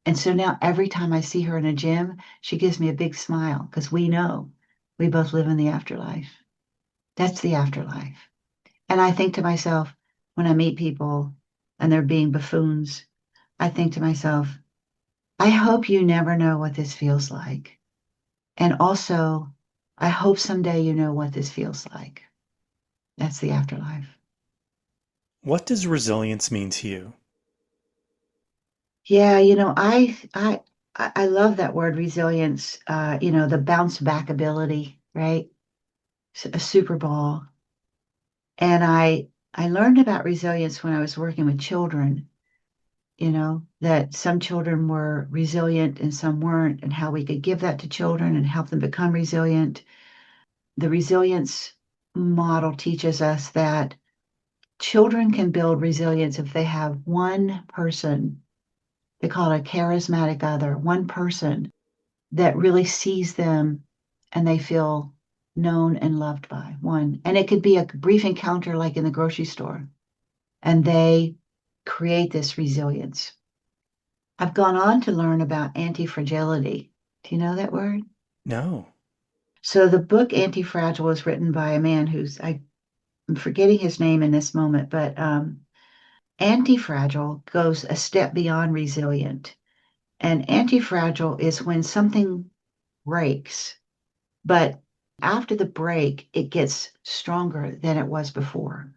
And so now every time I see her in a gym, she gives me a big smile because we know we both live in the afterlife. That's the afterlife. And I think to myself, when I meet people and they're being buffoons, I think to myself, I hope you never know what this feels like. And also, I hope someday you know what this feels like. That's the afterlife. What does resilience mean to you? Yeah, I love that word resilience. The bounce back ability, right? A Super Bowl. And I learned about resilience when I was working with children, that some children were resilient and some weren't, and how we could give that to children and help them become resilient. The resilience model teaches us that children can build resilience if they have one person, they call it a charismatic other, one person that really sees them and they feel known and loved by one. And it could be a brief encounter like in the grocery store, and they create this resilience. I've gone on to learn about anti-fragility. Do you know that word? No. So the book Anti-Fragile was written by a man I'm forgetting his name in this moment, but anti-fragile goes a step beyond resilient. And anti-fragile is when something breaks, but after the break, it gets stronger than it was before.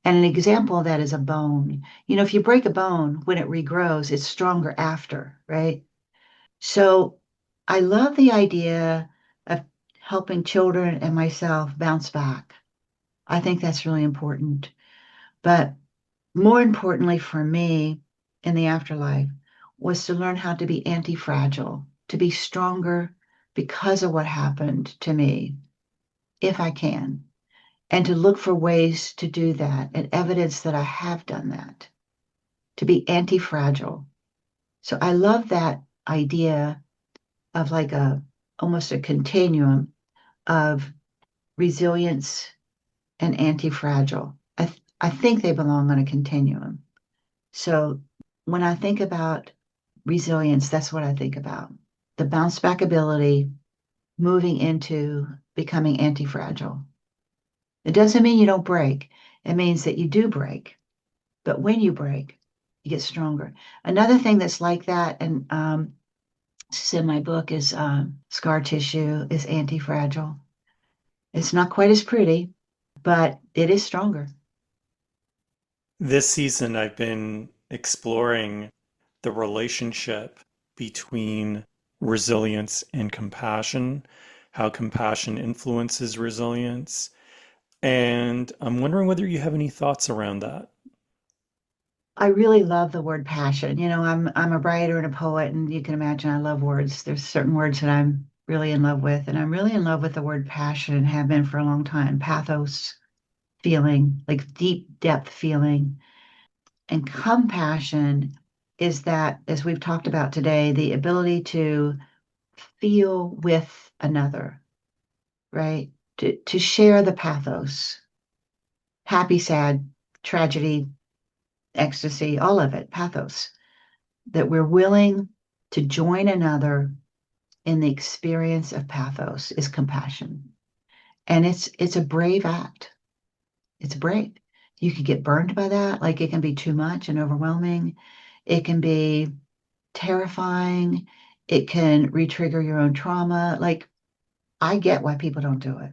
And an example of that is a bone. If you break a bone, when it regrows, it's stronger after, right? So I love the idea of helping children and myself bounce back. I think that's really important. But more importantly for me in the afterlife was to learn how to be anti-fragile, to be stronger because of what happened to me, if I can, and to look for ways to do that and evidence that I have done that, to be anti-fragile. So I love that idea of like almost a continuum of resilience and anti-fragile. I think they belong on a continuum. So when I think about resilience, that's what I think about. The bounce back ability, moving into becoming anti-fragile. It doesn't mean you don't break. It means that you do break. But when you break, you get stronger. Another thing that's like that, and this is in my book, is scar tissue is anti-fragile. It's not quite as pretty, but it is stronger. This season, I've been exploring the relationship between resilience and compassion, how compassion influences resilience. And I'm wondering whether you have any thoughts around that. I really love the word passion. I'm a writer and a poet, and you can imagine I love words. There's certain words that I'm really in love with, and I'm really in love with the word passion and have been for a long time. Pathos, feeling, like deep depth feeling. And compassion is that, as we've talked about today, the ability to feel with another, right? To share the pathos, happy, sad, tragedy, ecstasy, all of it, pathos, that we're willing to join another in the experience of pathos is compassion. And it's a brave act. It's brave. You could get burned by that. Like it can be too much and overwhelming. It can be terrifying. It can re-trigger your own trauma. Like, I get why people don't do it.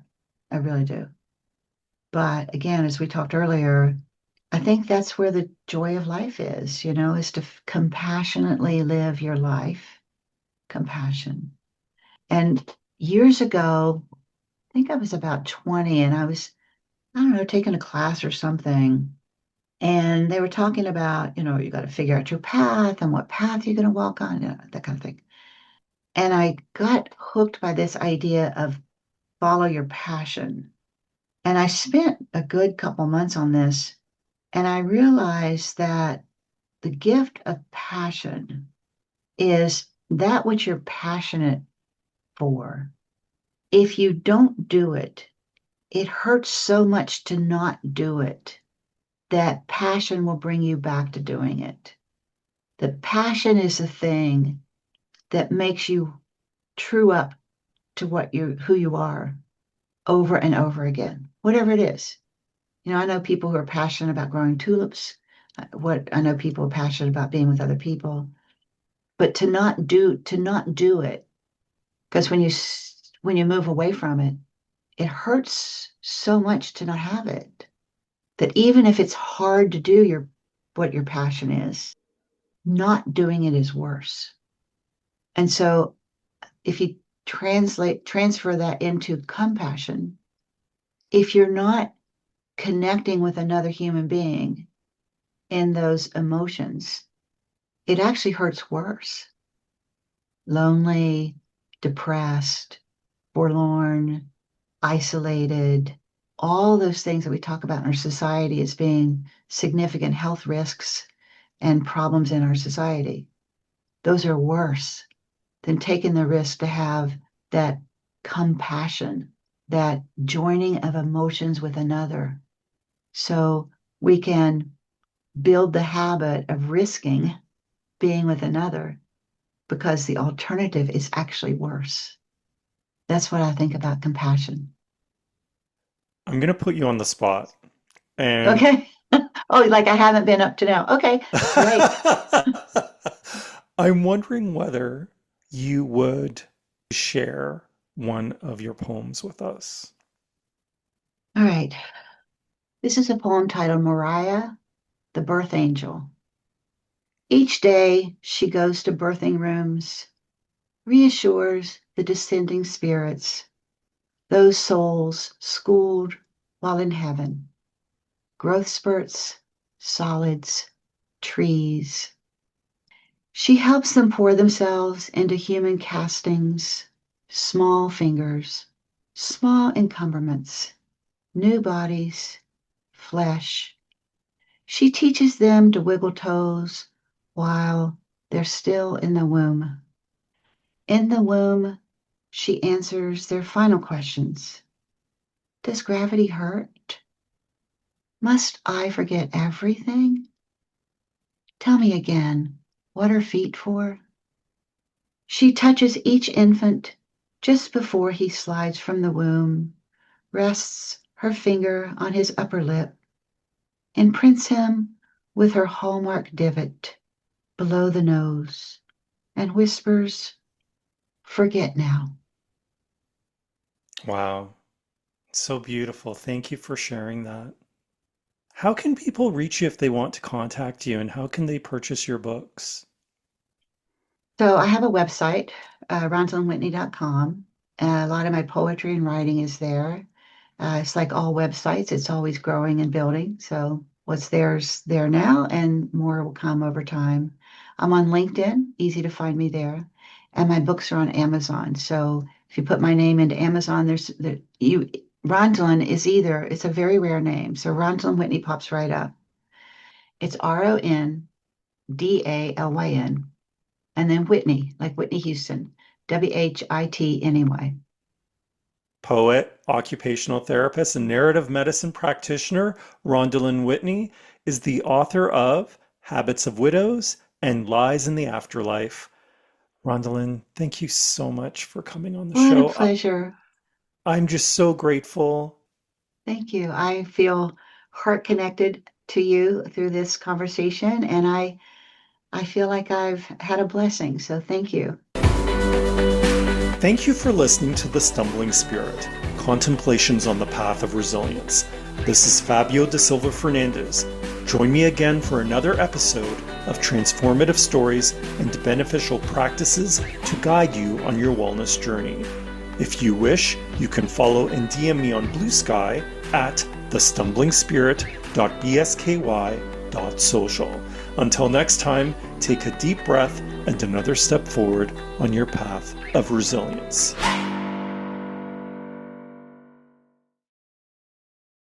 I really do. But again, as we talked earlier, I think that's where the joy of life is to compassionately live your life. Compassion. And years ago, I think I was about 20 and I don't know, taking a class or something. And they were talking about, you got to figure out your path and what path you're going to walk on, that kind of thing. And I got hooked by this idea of follow your passion. And I spent a good couple months on this. And I realized that the gift of passion is that which you're passionate for. If you don't do it, it hurts so much to not do it that passion will bring you back to doing it. The passion is the thing that makes you true up to who you are over and over again, whatever it is. I know people who are passionate about growing tulips. I know people are passionate about being with other people, but to not do it, because when you move away from it, it hurts so much to not have it. That even if it's hard to do what your passion is, not doing it is worse. And so if you transfer that into compassion, if you're not connecting with another human being in those emotions, it actually hurts worse. Lonely, depressed, forlorn, isolated, all those things that we talk about in our society as being significant health risks and problems in our society. Those are worse than taking the risk to have that compassion, that joining of emotions with another. So we can build the habit of risking being with another because the alternative is actually worse. That's what I think about compassion. I'm going to put you on the spot. And Okay. Oh, like I haven't been up to now. Okay, great. I'm wondering whether you would share one of your poems with us. All right. This is a poem titled Mariah, the Birth Angel. Each day she goes to birthing rooms, reassures the descending spirits, those souls schooled while in heaven. Growth spurts, solids, trees. She helps them pour themselves into human castings, small fingers, small encumberments, new bodies, flesh. She teaches them to wiggle toes while they're still in the womb. In the womb, she answers their final questions. Does gravity hurt? Must I forget everything? Tell me again, what are feet for? She touches each infant just before he slides from the womb, rests her finger on his upper lip, imprints him with her hallmark divot below the nose, and whispers, forget now. Wow, so beautiful. Thank you for sharing that. How can people reach you if they want to contact you, and how can they purchase your books? So I have a website, rondalynwhitney.com. A lot of my poetry and writing is there. It's like all websites, it's always growing and building. So what's there's there now, and more will come over time. I'm on LinkedIn, easy to find me there. And my books are on Amazon. So if you put my name into Amazon, Rondalyn is it's a very rare name. So Rondalyn Whitney pops right up. It's Rondalyn, and then Whitney, like Whitney Houston, Whitney anyway. Poet, occupational therapist, and narrative medicine practitioner Rondalyn Whitney is the author of Habits of Widows and Lies in the Afterlife. Rondalyn, thank you so much for coming on the What a show. pleasure. I'm just so grateful. Thank you. I feel heart connected to you through this conversation, and I I feel like I've had a blessing. So thank you. Thank you for listening to The Stumbling Spirit, Contemplations on the Path of Resilience. This is Fabio da Silva Fernandez. Join me again for another episode of transformative stories and beneficial practices to guide you on your wellness journey. If you wish, you can follow and DM me on Blue Sky at thestumblingspirit.bsky.social. Until next time, take a deep breath and another step forward on your path of resilience.